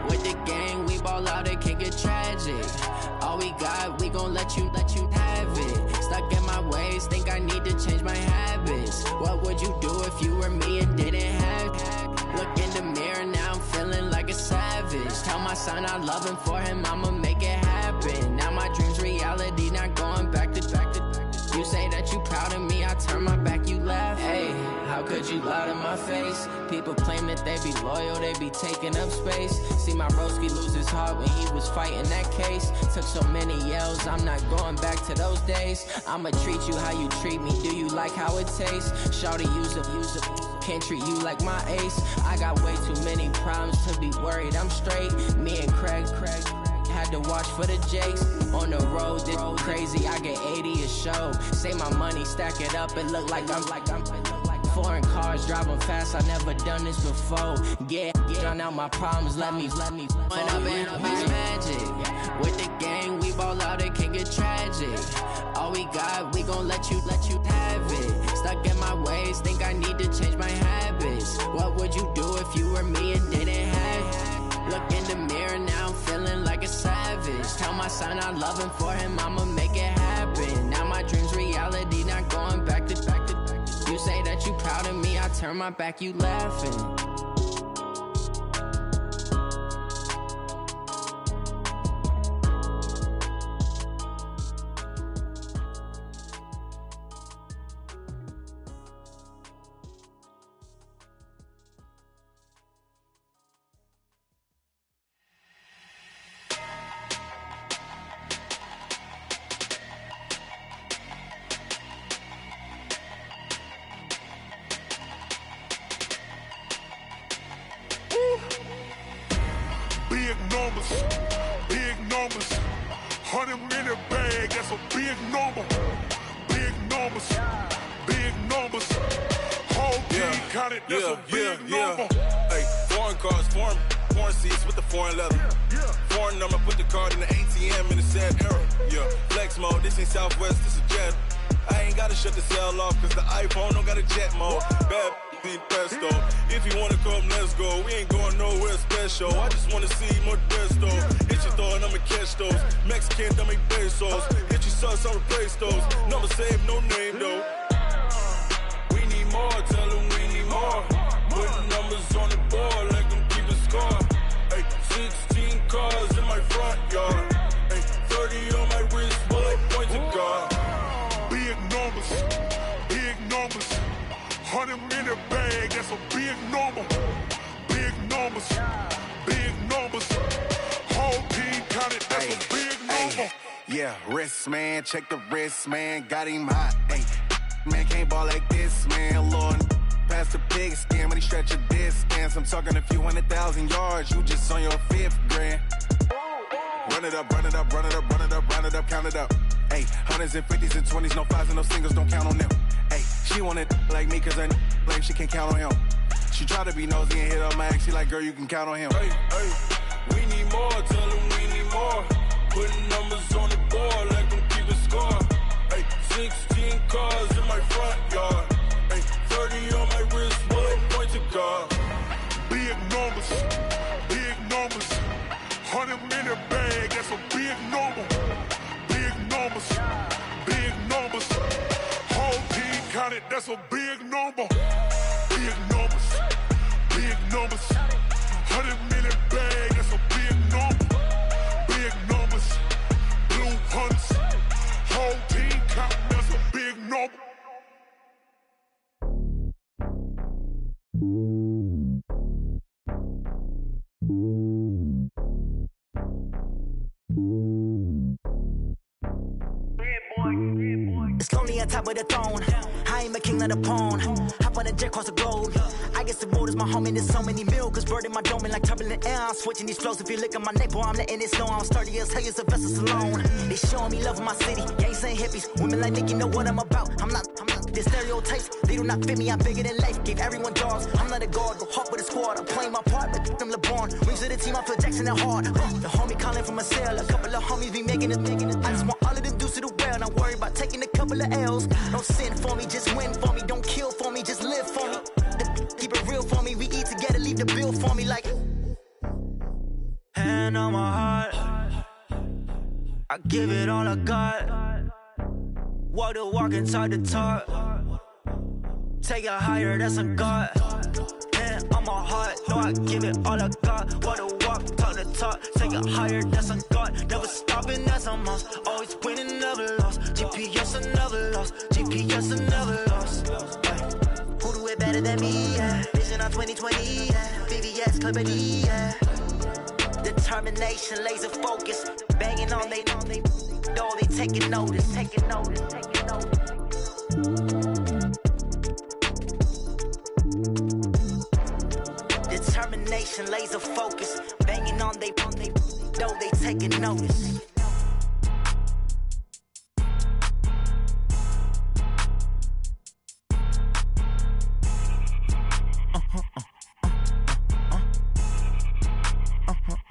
With the gang, we ball out, it can get tragic. All we got, we gon' let you have it. Stuck in my ways, think I need to change my habits. What would you do if you were me and didn't have it? Look in the mirror, now I'm feeling like a savage. Tell my son I love him, for him I'ma make it happen. Now my dream's reality, not going back to. You say that you proud of me, I turn my back, you laugh. Hey, how could you lie to my face? People claim that they be loyal, they be taking up space. See my broski lose his heart when he was fighting that case. Took so many yells, I'm not going back to those days. I'ma treat you how you treat me, do you like how it tastes? Shawty, use it, can't treat you like my ace. I got way too many problems to be worried, I'm straight. Me and Craig had to watch for the Jakes. On the road, this crazy, I get 80 a show. Say my money, stack it up, it look like I'm foreign cars, driving fast, I never done this before. Get on out my problems, let me One up and up is magic. With the gang, we ball out, it can get tragic. All we got, we gon' let you have it. Stuck in my ways, think I need to change my habits. What would you do if you were me and didn't have it? Look in the mirror, now I'm feeling like a savage. Tell my son I love him, for him I'ma make it happen. Now my dream's reality, not going back to. You say that you proud of me, I turn my back, you laughing. Big numbers, 100 minute bag, that's a big number. Big numbers, whole team counted, that's a big number. Hey, foreign cars, foreign seats with the foreign leather. Foreign number, put the card in the ATM in the sad era. Yeah, flex mode, this ain't Southwest, this is jet. I ain't gotta shut the cell off, cause the iPhone don't got a jet mode. Bad pesto. If you wanna come, let's go. We ain't going nowhere special. I just wanna see more desto. Hit your thought, I'ma catch those. Mexican, don't make pesos. Hit your sus, I'll replace those. Number saved, no name though. We need more, tell them we need more. Putting numbers on the board, like them keep a score. Hey, 16 cars in my front yard. Hey, 30 on my wrist, bullet point to God. Big numbers, 100 minute bag, that's a big number. Big numbers, whole team counted, that's a big number. Yeah, wrist man, check the wrist man, got him hot. Ay, man can't ball like this, man. Lord, past the pig skin when he stretch a distance. I'm talking a few 100,000 yards, you just on your 5th grand. Run it up, count it up. Ay, hundreds and 50s and 20s, no 5s and no singles, don't count on them. Ay, she want it like me, cause her like she can't count on him. She try to be nosy and hit up my ex, she like, girl, you can count on him. Hey, we need more, tell them we need more. Putting numbers on the board, like them keep a score. Hey, 16 cars in my front yard. Hey, 30 on my wrist, bullet point to God. Big numbers, 100 minute bag, that's a big number. Big numbers, whole team counted, that's a big number. Big It's lonely on top of the throne. I ain't a king of the pawn. Hop on a jet across the globe. I guess the road is my home and there's so many milkers birding my dome like turbulent air. I'm switching these flows. If you look at my neck, boy, I'm letting it snow. I'm sturdy as hell, a vessel alone. They showing me love in my city. Gangs ain't hippies. Women like Nicki know what I'm about. I'm not. The stereotypes, they do not fit me. I'm bigger than life. Gave everyone dogs. I'm not a guard. Go hard with a squad. I'm playing my part, but them LeBron. Rings to the team. I feel Jackson and hard. The homie calling from a cell. A couple of homies be making it. I just want all of them dudes to do well. Not worry about taking a couple of L's. Don't sin for me, just win for me. Don't kill for me, just live for me. Keep it real for me. We eat together, leave the bill for me like. Hand on my heart, I give it all I got. Walk the walk and talk the talk. Take it higher, that's a God. Hand on my heart, no, I give it all I got. Walk the walk, talk the talk. Take it higher, that's a God. Never stopping, that's a must. Always winning, never lost. GPS, I never lost. GPS, I never lost. Who do it better than me? Yeah. Vision on 2020. Yeah. VVS, Clippity. Yeah. Determination, laser focus. Banging on they know they taking notice. Taking notice. Taking notice. Determination, laser focus. Banging on they know they taking notice.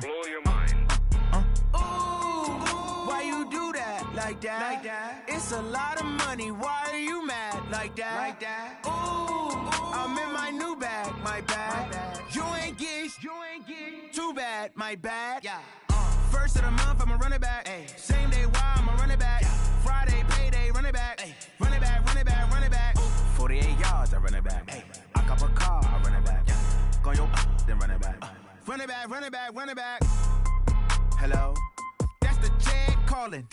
Blow your mind. Why you do that like that? Like that? It's a lot of money. Why are you mad like that? Like that? I'm in my new bag, my bad. You ain't get too bad, my bad. Yeah. First of the month, I'ma run it back. Ay. Same day, why I'ma run it back. Yeah. Friday, payday, run it back. Ay. Run it back, run it back, run it back. 48 yards, I run it back. Ay. I cop a car, I run it back. Yeah. Go yo, then run it back. Run it back, run it back, run it back. Hello? That's the Jag calling.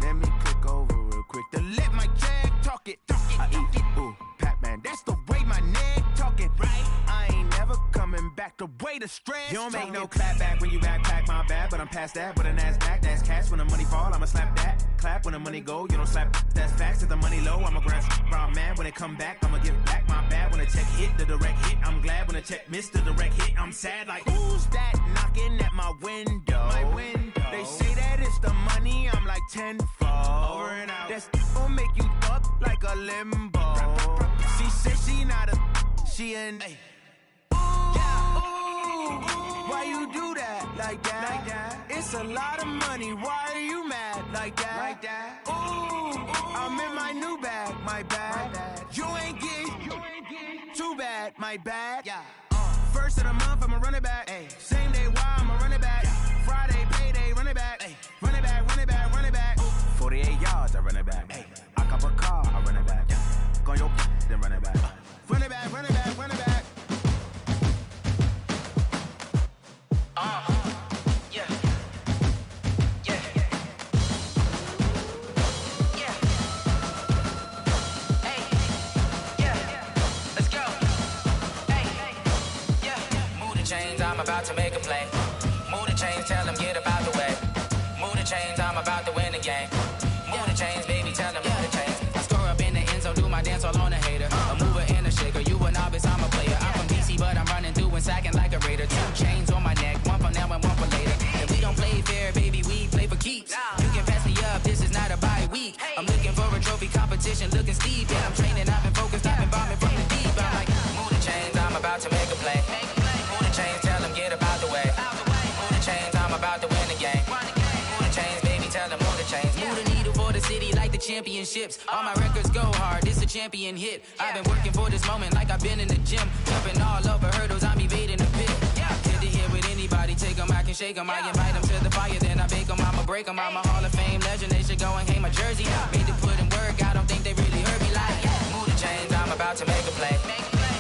Let me click over real quick to let my Jag talk it. I eat it, ooh, Pac-Man. That's the way my neck talking. Right? I ain't never coming back the way the stress. You don't make no clap back when you backpack, my bad, but I'm past that. With a NASDAQ, that's cash. When the money fall, I'ma slap that. Clap when the money go, you don't slap. That's facts. If the money low, I'ma grab brown man. When it come back, I'ma give back my bad. When the check hit, the direct hit. I'm glad when the check missed the direct hit. I'm sad like, who's that knocking at my window? My window. They say that it's the money, I'm like tenfold. Over and out. That's gon' make you up like a limbo. She said she not a, she an. Why you do that like that? Like that? It's a lot of money. Why are you mad like that? Like that? I'm in my new bag, my bad. You ain't get too bad, my bad. Yeah. First of the month, I'ma run it back. Ay. Same day, why I'ma run it back. Yeah. Friday, payday, run it back. Ay. Run it back, run it back, run it back. 48 yards, I run it back. Ay. I cop a car, I run it back. Yeah. Go yo, then run it back. Run it back, run it back, run it back. Yeah. Yeah. Yeah. Hey. Yeah. Let's go. Hey. Yeah. Move the chains, I'm about to make a play. Move the chains, tell them get about the way. Move the chains, I'm about to win the game. Move the chains, baby, tell them move the chains. I score up in the end zone, do my dance all on a hater. A mover and a shaker, you a novice, I'm a player. I'm from DC, but I'm running through and sacking like a raider. 2 chains on my neck, one for now and one for later. If we don't play fair, baby, we play for keeps. You can pass me up, this is not a bye week. I'm looking for a trophy competition, looking steep. Yeah, I'm training, I've been focused, I've been bombing from the deep. I'm like, move the chains, I'm about to make a play. Move the chains, tell them get about the way. Move the chains, I'm about to win the game. Move the chains, baby, tell them move the chains. Move the needle for the city like the championships. All my records go hard, this a champion hit. I've been working for this moment like I've been in the gym. Jumping all over hurdles, I'm evading the pit. Good to hear with anybody, take them, I can shake them. I invite them to the fire, then I bake them, I'ma break them. I'm a Hall of Fame legend, they should go and hang my jersey. Made to put in work, I don't think they really heard me like, move the chains, I'm about to make a play.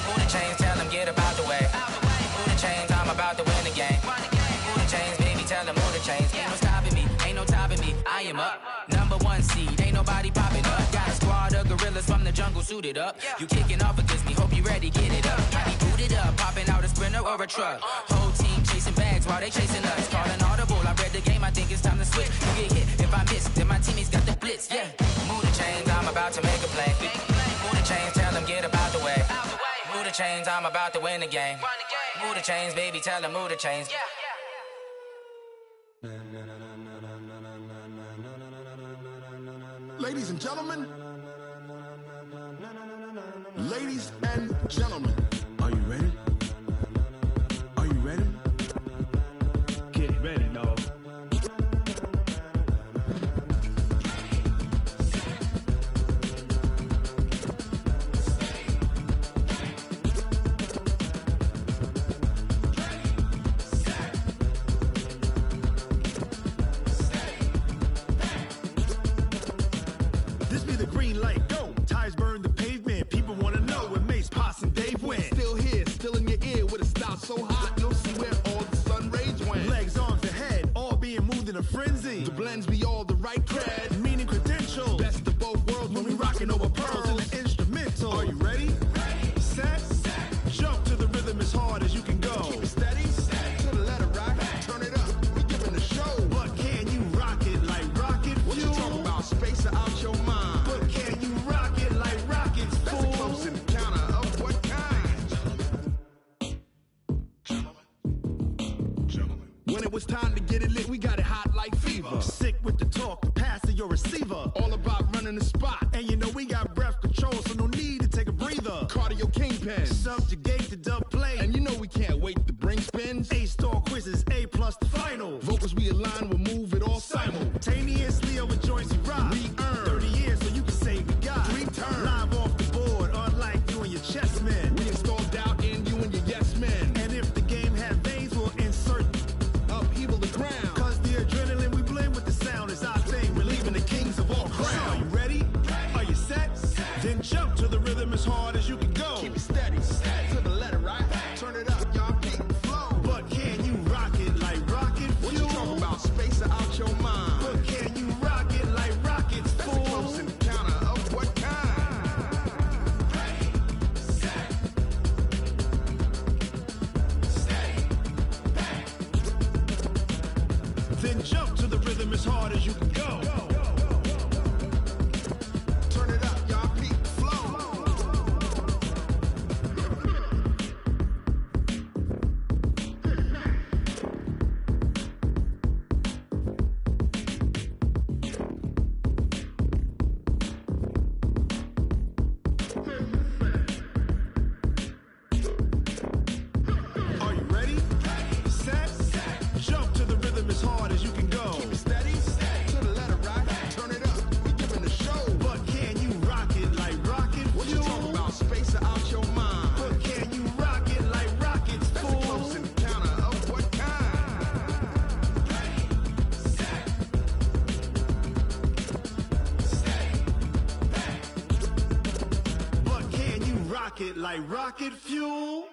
Move the chains, tell them get about the way. Move the chains, I'm about to win the game. Move the chains, baby, tell them move the chains. Ain't no stopping me, ain't no topping me, I am up. Number 1 seed, ain't nobody popping up. Got a squad of gorillas from the jungle suited up. You kicking off against me, hope you ready, get it up. I be booted up, or a truck. Whole team chasing bags while they chasing us. Calling audible, I read the game, I think it's time to switch. You get hit, if I miss, then my teammates got the blitz, yeah. Move the chains, I'm about to make a play. Move the chains, tell them get up out the way. Move the chains, I'm about to win the game. Move the chains, baby, tell them move the chains. Ladies and gentlemen, ladies and gentlemen, are you ready? Are you ready? Get ready, dog. This be the green light, go. Tires burn the pavement. People wanna know when Mace, Pops, and Dave went. Still here, still in your ear with a style so hot, you'll see where all the sun rays went. Legs, arms, the head, all being moved in a frenzy. The blends be all the right cred, meaning credentials. Best of both worlds when we rockin' over pearls in the instrumental. Are you ready? Set, jump to the rhythm as hard as you can go. Keep it steady, to the letter right, turn it up, we giving a show. But can you rock it like rocket fuel? What you talking about, space out your mind? But can you rock it like rockets, fool? That's a close encounter of what kind? When it was time to get it lit, we got it hot like fever. Sick with the talk, the pass to your receiver. All about running the spot. And you know we got breath control, so no need to take a breather. Cardio kingpin, subjugate the dub play. And you know we can't wait to bring spins. A-star quizzes, A+ the final. Vocals we align, we'll move it all simultaneously over joints we rock. We earn 30 years so you can say we got 3 turns. Live off the board, unlike you and your chess men. We install doubt in you and your yes men. And if the game had veins, we'll insert upheaval the ground. Cause the adrenaline we blend with the sound is our thing. We're leaving the kings of all ground. Are you ready? Are you set? Then jump to the rhythm as hard as you can go. Keep it steady, to the letter right. Turn it up, y'all beat the flow. But can you rock it like rocket fuel? What you talking about, space out your mind? But can you rock it like rockets, fool? That's a close encounter of what kind? Then jump to the rhythm as hard as you can go. Turn it up, y'all beat the flow. Are you ready? Set, jump to the rhythm as hard as you can go. Keep it steady, to the letter right. Turn it up, we giving a show. But can you rock it like rocket fuel? What you talking about, space out your mind? But can you rock it like rockets, fool? That's a close encounter of what kind? But can you rock it like rocket fuel?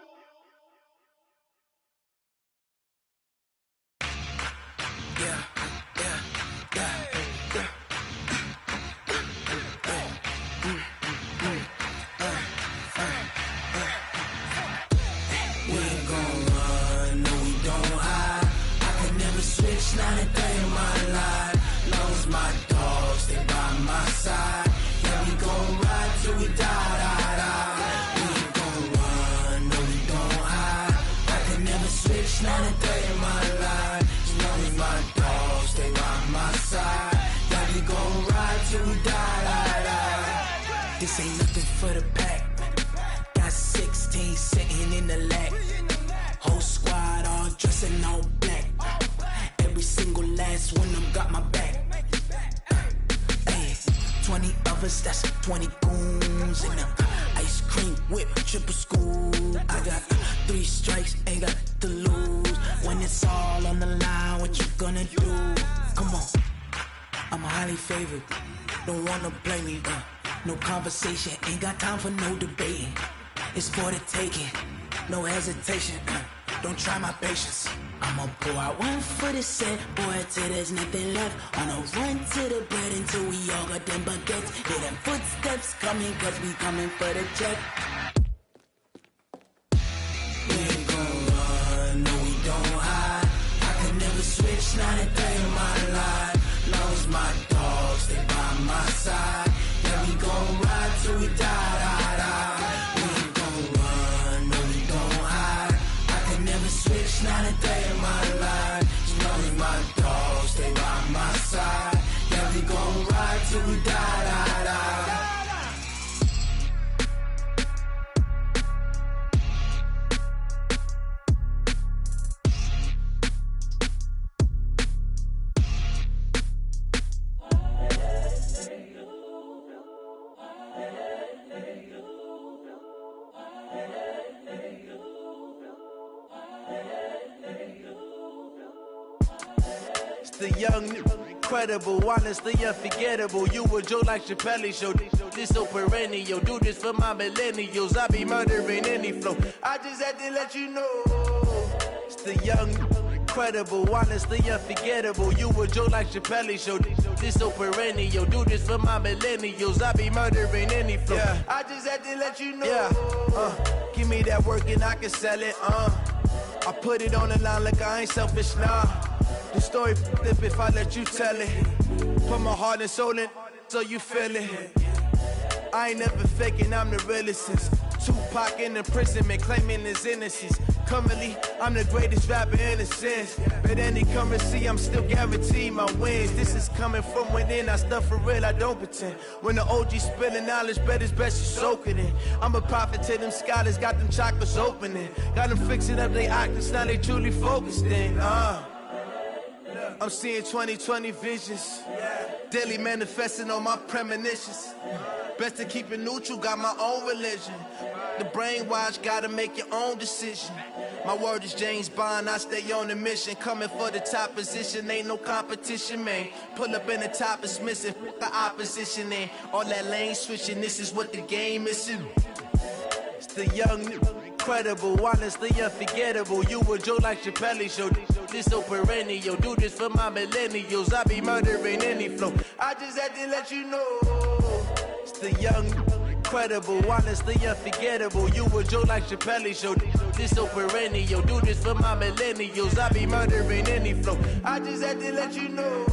We ain't gon' run, no we don't hide. I could never switch, not a day in my life. Long as my dogs, they by my side. Yeah, we gon' ride till we die, die, die. We ain't gon' run, no we don't hide. I could never switch, not a day in my life. As long as my dogs, they by my side. Yeah, we gon' ride till we die, die, die. This ain't nothing for the pack. Got 16 sitting in the lag. Whole squad all dressed in all black. Every single last one of them got my back. Hey, 20 of us, that's 20 goons in them. Ice cream whip, triple scoop. I got 3 strikes, ain't got to lose. When it's all on the line, what you gonna do? Come on, I'm highly favored. Don't wanna blame me, no conversation, ain't got time for no debating. It's for the taking, no hesitation. Don't try my patience. I'ma pull out one for the set, boy, till there's nothing left. On a run to the bed until we all got them baguettes. Hear them footsteps coming, cause we coming for the check. We ain't gon' run. side. Yeah, we gon' ride till we die. We ain't gon' run, no, we gon' hide. I can never switch, not a day in my life. You know we my dogs, stay by my side. Yeah, we gon' ride till we die. The young, incredible, honestly unforgettable. You a Joe like Chappelle show. This so perennial. Do this for my millennials. I be murdering any flow. I just had to let you know. It's the young, incredible, honestly unforgettable. You a Joe like Chappelle show. This so perennial. Do this for my millennials. I be murdering any flow. Yeah. I just had to let you know. Yeah. Give me that work and I can sell it. I put it on the line like I ain't selfish, nah. The story flip if I let you tell it. Put my heart and soul in so you feel it. I ain't never faking, I'm the realest since Tupac in imprisonment, claiming his innocence. Currently, I'm the greatest rapper in a sense. But any currency, I'm still guaranteed my wins. This is coming from within, I stuff for real, I don't pretend. When the OG spilling knowledge, bet it's best you soak it in. I'm a prophet to them scholars, got them chakras opening. Got them fixing up their octaves, now they truly focused in. I'm seeing 2020 visions, daily manifesting on my premonitions. Best to keep it neutral, got my own religion. The brainwash, gotta make your own decision. My word is James Bond, I stay on the mission. Coming for the top position, ain't no competition, man. Pull up in the top is missing, the opposition in. All that lane switching, this is what the game is. It's the young, incredible, honestly unforgettable. You a Joe like Chappelle show. This so perennial. Do this for my millennials. I be murdering any flow. I just had to let you know. It's the young, incredible, honestly unforgettable. You a Joe like Chappelle show. This so perennial. Do this for my millennials. I be murdering any flow. I just had to let you know.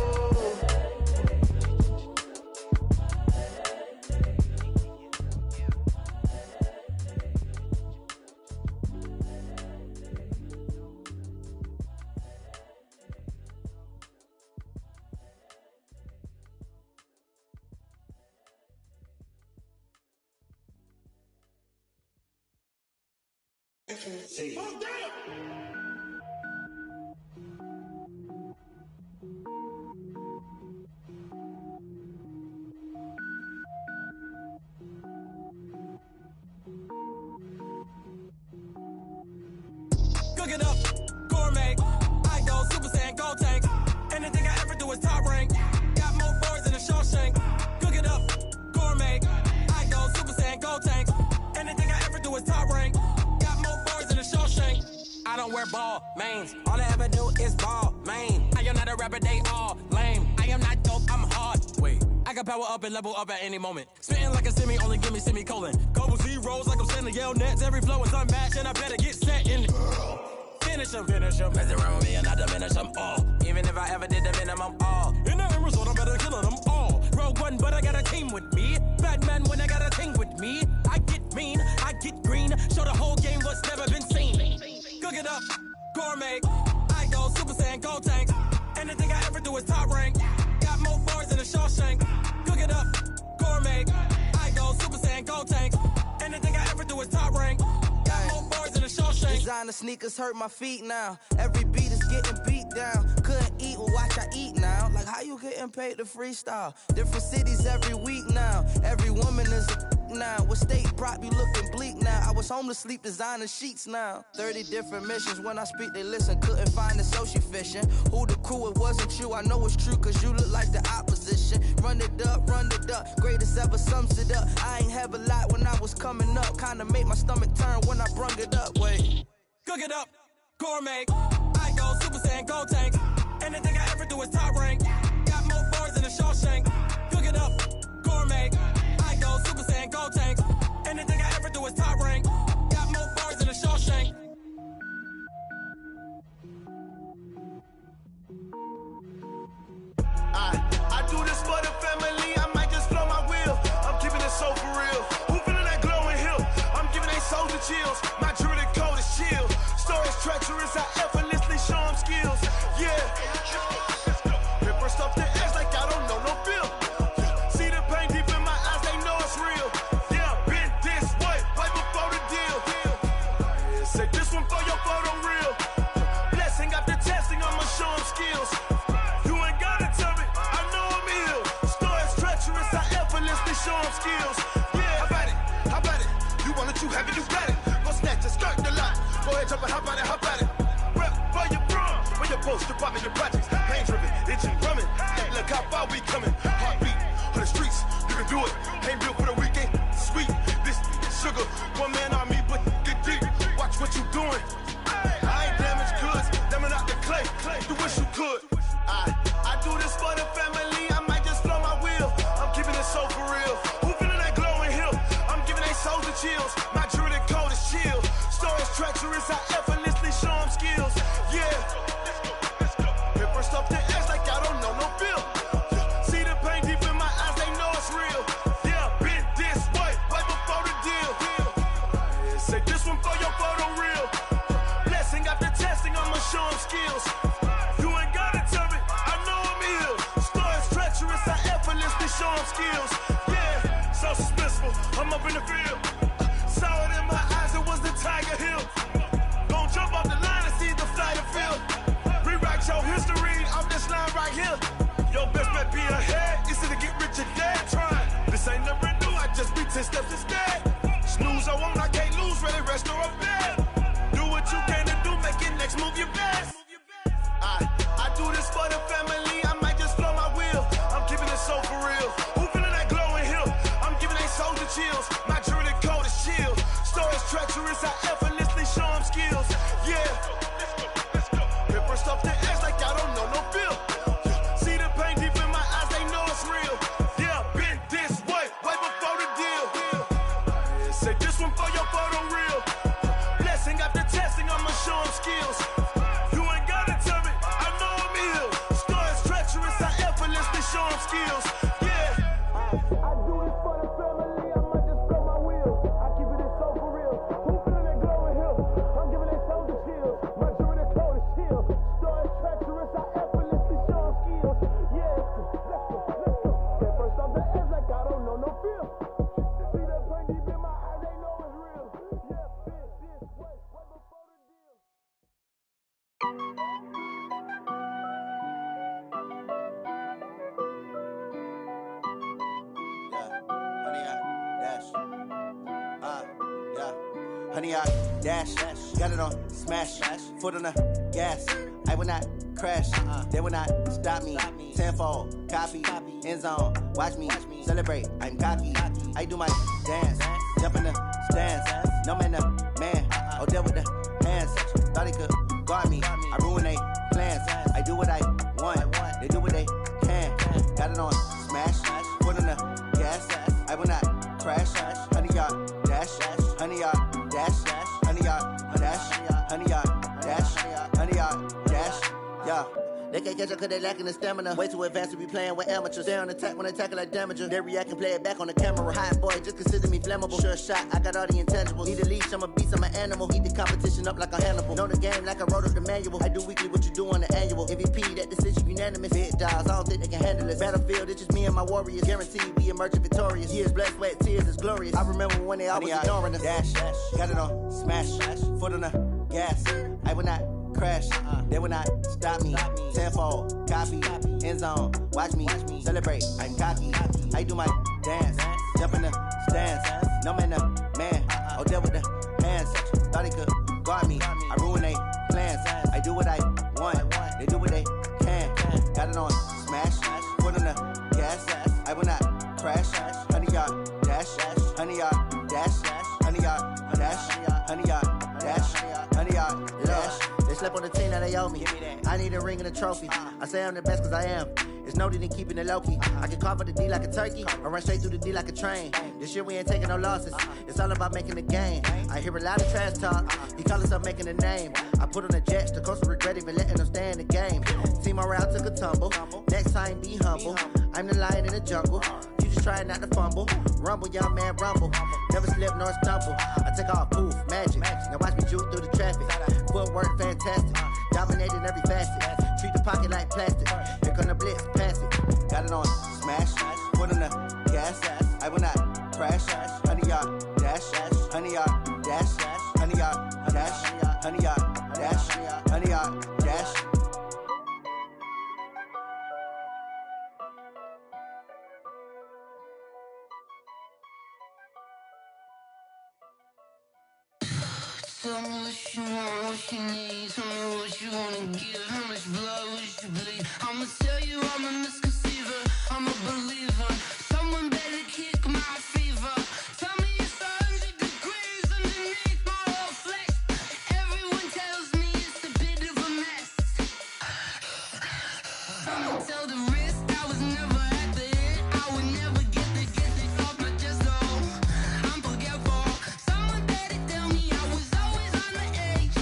Cook it up, gourmet. I go Super Saiyan, gold tank. Anything I ever do is top rank. Got more boards than a Shawshank. Cook it up, gourmet. I go Super Saiyan, gold tank. Anything I ever do is top rank. Got more boards than a Shawshank. I don't wear ball mains. All I ever do is ball main. I am not a rapper, they all lame. I am not dope, I'm hard. Wait, I can power up and level up at any moment. Spitting like a semi, only give me semicolon. Couple zeros like I'm sending yell nets. Every flow is unmatched and I better get set in. Finish them. Mess around with me and I diminish them all. Even if I ever did the minimum all. In the end result, I'm better killing them all. Rogue One, but I got a team with me. Batman when I got a team with me. I get mean, I get green. Show the whole game what's never been seen. Cook it up, gourmet. I go Super Saiyan, gold tank. Anything I ever do is top rank. Got more boards than a Shawshank. Cook it up, gourmet. I go Super Saiyan, gold tank. Anything I ever do is top rank. Got more boards than a Shawshank. Designer sneakers hurt my feet now. Every beat is getting beat down. Couldn't eat, well watch I eat now. Like how you getting paid to freestyle? Different cities every week now. Every woman is a now. What state prop you looking bleak now? I was home to sleep designer sheets now. 30 different missions. When I speak they listen. Couldn't find the social fishing. Who the crew, it wasn't you. I know it's true cause you look like the opposition. Run it up. Greatest ever sums it up. I ain't have a lot when I was coming up. Kinda made my stomach turn when I brung it up. Wait. Cook it up, gourmet. I go Super Saiyan, gold tank. Anything I ever do is top rank. Got more boards than a Shawshank. Cook it up, gourmet. I go Super Saiyan, gold tank. Anything I ever do is top rank. Got more boards than a Shawshank. I do this for the family. I might just flow this one for your photo reel. Blessing after testing, I'ma show them skills. You ain't gotta tell me, I know I'm ill. Stories treacherous, I effortlessly show them skills. Yeah, how about it? How about it? You want it, you have it, you got it. Go snatch it, skirt the lot. Go ahead, jump it, hop on it, hop on it. Rep for your prom, for your post, department, your projects. Pain driven, itching, drumming. Hey, look how far we coming. Heartbeat on the streets, you can do it. Ain't built for the weekend. Sweet, this sugar, one man army, but get deep. Watch what you doing. I ain't damaged goods, damn out the clay. You wish you could. I do this for the family. I might just flow my wheel. I'm keeping it so for real. Who feeling that glowing hill? I'm giving they souls the chills. My jewelry code is chill. Stories treacherous, I effortlessly show them skills. Yeah. Hit first off the edge like I don't know no feel. See the pain deep in my eyes, they know it's real. Yeah, been this way, right before the deal. Say this one for your photo reel. Blessing after testing, I'ma show them skills. You ain't gotta tell me, I know I'm ill. Stories treacherous, I effortlessly show them skills. Yeah, so suspenseful, I'm up in the field. Saw it in my eyes, it was the Tiger Hill. Gon' jump off the line and see the flight of field. Rewrite your history off this line right here. Your best bet be ahead, easy to get rich or dead trying. This ain't never new, I just be 10 steps instead. Snooze, I won't, I can't lose, ready, rest or a bed. Do what you can to do, make it next move your best. I do this for the family, I might just flow my wheel. I'm keeping it so for real. Who feeling that glowing hill? I'm giving they souls the chills. My jewelry code is chill. Stories treacherous, I effortlessly show them skills. Yeah. Hit first off the edge like I don't know no feel. See the pain deep in my eyes, they know it's real. Yeah, been this way, way before the deal. Say this one for your photo reel. Blessing after testing, I'ma show them skills. You ain't gotta tell me, I know I'm ill. Stories treacherous, I effortlessly show them skills. Yeah. I do this for the family, I might just blow my wheel. I keep it so for real. Who feeling that glowing hill? I'm giving they souls the chills. My jewelry code is chill. Stories treacherous, I effortlessly show them skills. Yeah, let's go. Get first off the edge like I don't know no feel. See that pain deep in my eyes, they know it's real. Yeah, been this way, way before the deal. Honey, I dash, got it on smash, foot on the gas. I will not crash, they will not stop me. Tenfold, copy, end zone, watch me celebrate. I'm cocky, I do my dance, jump in the stands. No man, the man, oh, deal with the hands. Thought he could guard me, I ruin they plans. I do what I want, they do what they can. Got it on smash, foot on the gas. I will not crash, honey, y'all dash, honey, y'all dash, honey, y'all dash, honey, y'all dash, honey, y'all dash, yeah. They can't catch up cause they lacking the stamina. Way too advanced to be playing with amateurs. Stay on attack when they tackle like damager. They react and play it back on the camera. Hot boy, just consider me flammable. Sure shot, I got all the intangibles. Need a leash, I'm a beast, I'm an animal. Heat the competition up like a Hannibal. Know the game like I wrote up the manual. I do weekly what you do on the annual. MVP, that decision unanimous. Big dogs, I don't think they can handle it. Battlefield, it's just me and my warriors. Guaranteed we emerging victorious. Years, blood, sweat, tears, it's glorious. I remember when they always ignoring us. Dash, got it on smash, foot on the gas. I will not crash, they will not stop me. Tenfold, copy, end zone, watch me celebrate. I'm cocky, I do my dance, jump in the stands. No man, the man, oh, deal with the hands. Thought he could guard me, I ruin they plans. I do what I want, they do what they can. Got it on smash, foot on the gas. I will not crash, honey, y'all dash, honey, y'all dash, honey, y'all dash, honey, y'all dash, honey, y'all dash. They slept on the team that they owe me. I need a ring and a trophy. I say I'm the best cause I am. It's no need in keeping it low-key. I can carve up the D like a turkey or run straight through the D like a train. This year we ain't taking no losses. It's all about making the game. I hear a lot of trash talk. He call himself making a name. I put on the jets. The coach will regret even letting them stay in the game. Team morale took a tumble. Next time be humble. I'm the lion in the jungle. You just trying not to fumble. Rumble, young man, rumble. Never slip nor stumble. I take off, poof, magic. Now watch me juke through the traffic. Footwork fantastic. Dominating every facet. Treat the pocket like plastic. Here come the blitz, pass it. Got it on smash. Foot on the gas. I will not crash. Honey, y'all dash. Honey, y'all dash. Honey, y'all dash. honey yacht, dash, honey yacht, dash. Tell me what you want, what you need. Tell me what you wanna give. How much blood would you bleed? I'ma tell you I'm a misconceiver. I'm a believer. Someone better kick my fever. Tell me it's 100 degrees underneath my whole flesh. Everyone tells me it's a bit of a mess. I'ma tell the risk I was never at the hit. I would never get the off my chest though. I'm forgetful. Someone better tell me I was always on the edge.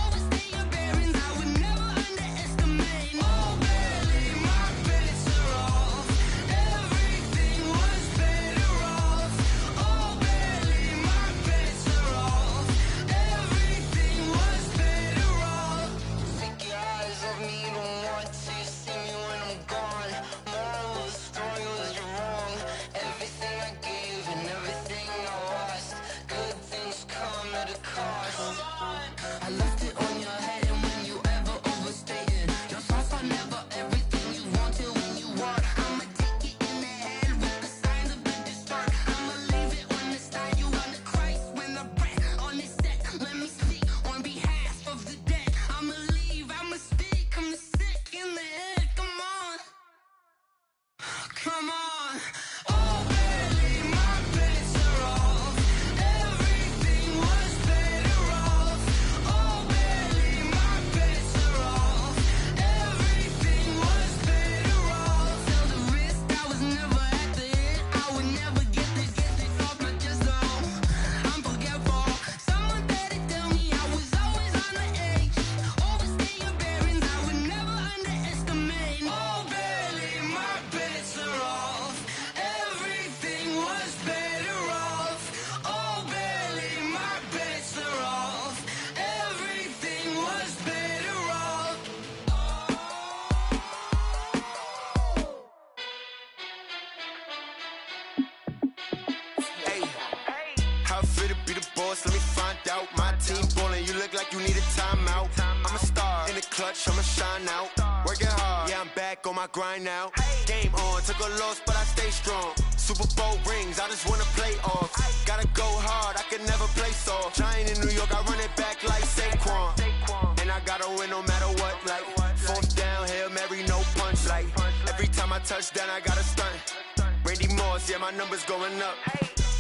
Overstay your bearings, I would never underestimate. Oh baby, my bets are off. Everything was better off. Oh baby, my bets are off. Everything was better off. Take your eyes off me, you don't want to see me when I'm gone. Moral of the story was you're wrong. Everything I gave and everything I lost. Good things come at a cost. I left it on your head, and when you ever overstated, your thoughts are never everything you wanted when you want. I'ma take it in the head with the signs of the distort. I'ma leave it on the side. You on the Christ when the breath on this set. Let me speak on behalf of the dead. I'ma leave, I'ma speak. I'm sick in the head. Come on, come on. Oh baby, my bets are off. Everything was better off. Oh baby, my bets are off. Everything was better off. Tell the risk I was never at the hit. I would never get this off my chest though. I'm forgetful. Someone better tell me I was always on the edge. Overstay your bearings, I would never underestimate. Oh baby, my bets are off. Everything was better off. Oh baby, my bets are off. Everything was better off. Hey, how fit to be the boss? Let me find out. My team ballin', you look like you need a timeout. I'm a star in the clutch, I'ma shine out. Working hard, yeah, I'm back on my grind now. Game on, took a loss, but I stay strong. Super Bowl rings, I just wanna play off. Gotta go hard, I can never play soft. Giant in New York, I run it back like Saquon. And I gotta win no matter what, like fourth down, Hail Mary, no punch. Like every time I touch down, I gotta stunt. Randy Moss, yeah, my numbers going up.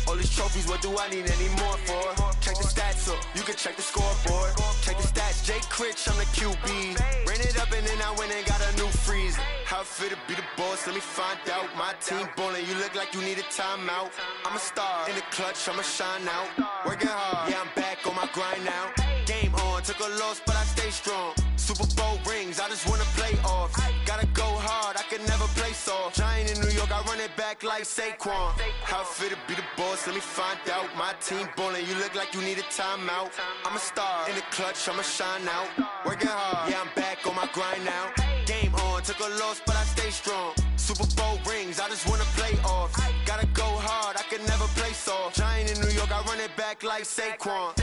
All these trophies, what do I need any more for? Check the stats up, you can check the scoreboard. Check the stats, Jay Critch, I'm the QB. Ran it up and then I went and got a new freeze. How fit to be the boss, let me find out. My team ballin', you look like you need a timeout. I'm a star in the clutch, I'ma shine out. Working hard, yeah, I'm back on my grind now. Game on, took a loss, but I stay strong. Super Bowl rings, I just wanna play off. Gotta go hard, I can never play soft. Giant in New York, I run it back like Saquon. How fit to be the boss, let me find out. My team ballin', you look like you need a timeout. I'm a star in the clutch, I'ma shine out. Working hard, yeah, I'm back on my grind now. Game on, took a loss, but I stay strong. Super Bowl rings, I just wanna play off. Gotta go hard, I can never play soft. Giant in New York, I run it back like Saquon.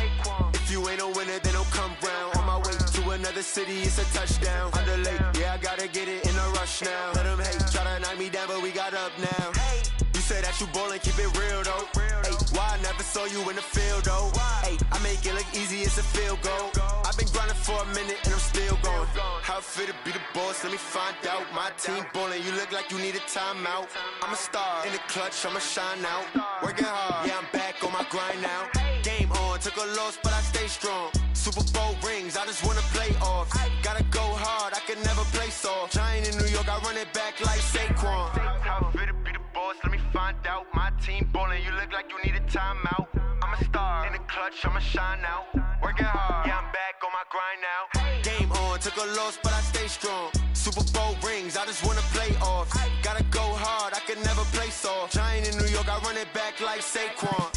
If you ain't a winner, then don't come round. On my way to another city, it's a touchdown. Underlay, yeah, I gotta get it in a rush now. Let them hate, try to knock me down, but we got up now. You say that you ballin', keep it real though. Hey, why I never saw you in the field though? Hey, I make it look easy, it's a field goal. I've been grinding for a minute and I'm still going. How fit to be the boss, let me find out. My team ballin', you look like you need a timeout. I'm a star in the clutch, I'ma shine out. Working hard, yeah, I'm back on my grind now. Game on, took a loss, but I stay strong. Super Bowl rings, I just wanna play off. Gotta go hard, I can never play soft. Giant in New York, I run it back like Saquon. How fit to be the boss, let me find out. My team ballin', you look like you need a timeout. I'm a star in the clutch, I'ma shine out. Working hard, yeah, I'm back on my grind now. Game on, took a loss, but I stay strong. Super Bowl rings, I just wanna play off. Gotta go hard, I can never play soft. Giant in New York, I run it back like Saquon.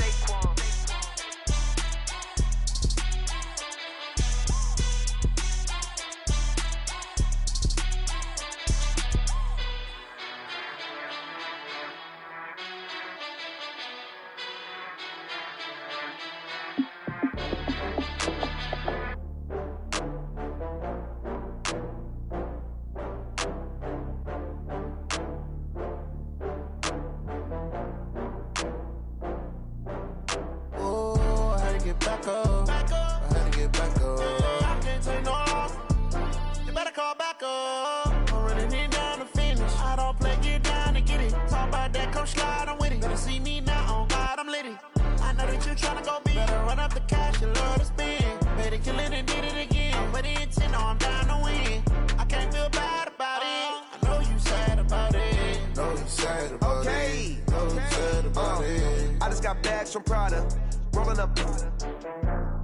you tryna go be. Better run up the cash and love to spend. Made it killing and did it again. But the intent, no, I'm down to win. I can't feel bad about it. I know you sad about it. Know you sad about it. Know you sad about it. I just got bags from Prada. Rolling up.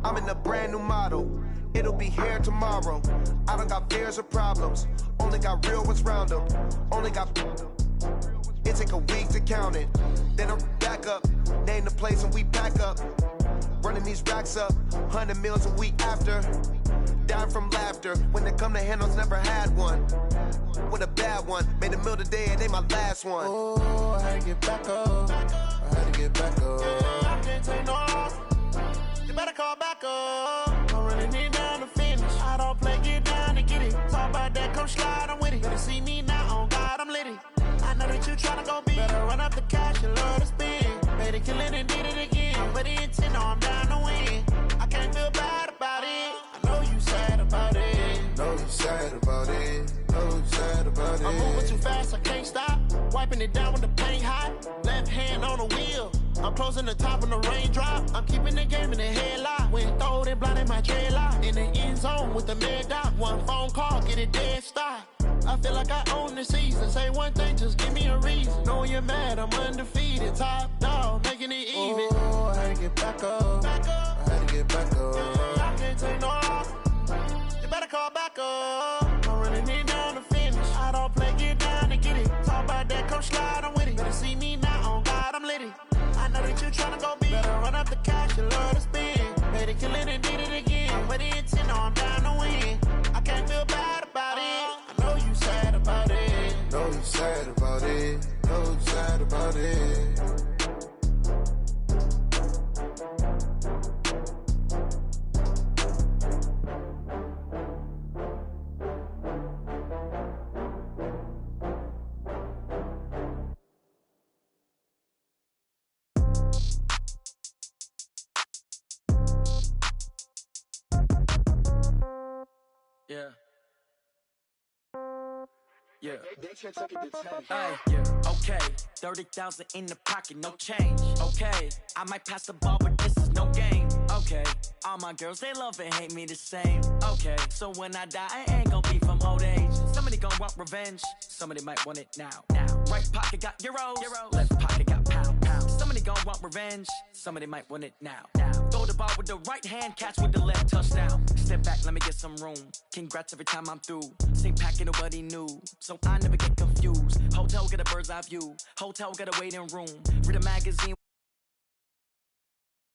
I'm in a brand new model. It'll be here tomorrow. I don't got fears or problems. Only got real ones round them. Only got. It take a week to count it. Then I'm back up. Name the place and we pack up. Running these racks up. 100 meals a week after. Dying from laughter. When it come to handles, never had one. With a bad one. Made a meal today and they my last one. Oh, I had to get back up. I had to get back up. I can't take no loss. You better call back up. I'm running it down to finish. I don't play, get down to get it. Talk about that, come slide, I'm with it. Better see me now, on God, I'm litty. I know that you tryna go be. Better run up the cash and love to spend. Made it killing and did it again. But the intent, no, I'm down to win. I can't feel bad about it. I know you sad about it. Know you sad about it. Know you sad about it. I'm moving too fast, I can't stop. Wiping it down with the paint hot. Left hand on the wheel. I'm closing the top on the raindrop. I'm keeping the game in the headlock. When throwed and blinded my dreadlock. In the end zone with the mad dot. One phone call, get it dead stop. I feel like I own the season. Say one thing, just give me a reason. Knowing you're mad, I'm undefeated. Top dog, making it even. Oh, I had to get back up. I had to get back up. I can't take no loss. You better call back up. I'm running it down to finish. I don't play, get down to get it. Talk about that, come slide, I'm with it. Better see me now, on God, I'm litty. I know that you tryna go be. Better run up the cash and love to spend. Made it killing and did it again. But the intent, no, I'm down to win. I can't feel bad about it. I know you sad about it. Know you sad about it. Know you sad about it. Yeah. Yeah. Hey, yeah. Okay. 30,000 in the pocket, no change. Okay. I might pass the ball, but this is no game. Okay. All my girls, they love and hate me the same. Okay. So when I die, I ain't gonna be from old age. Somebody gonna want revenge. Somebody might want it now. Right pocket got euros. Left pocket got pounds. Somebody gonna want revenge. Somebody might want it now. Throw the ball with the right hand, catch with the left, touchdown. Step back, let me get some room. Congrats every time I'm through. Same packet, nobody knew. So I never get confused. Hotel get a bird's eye view. Hotel get a waiting room. Read a magazine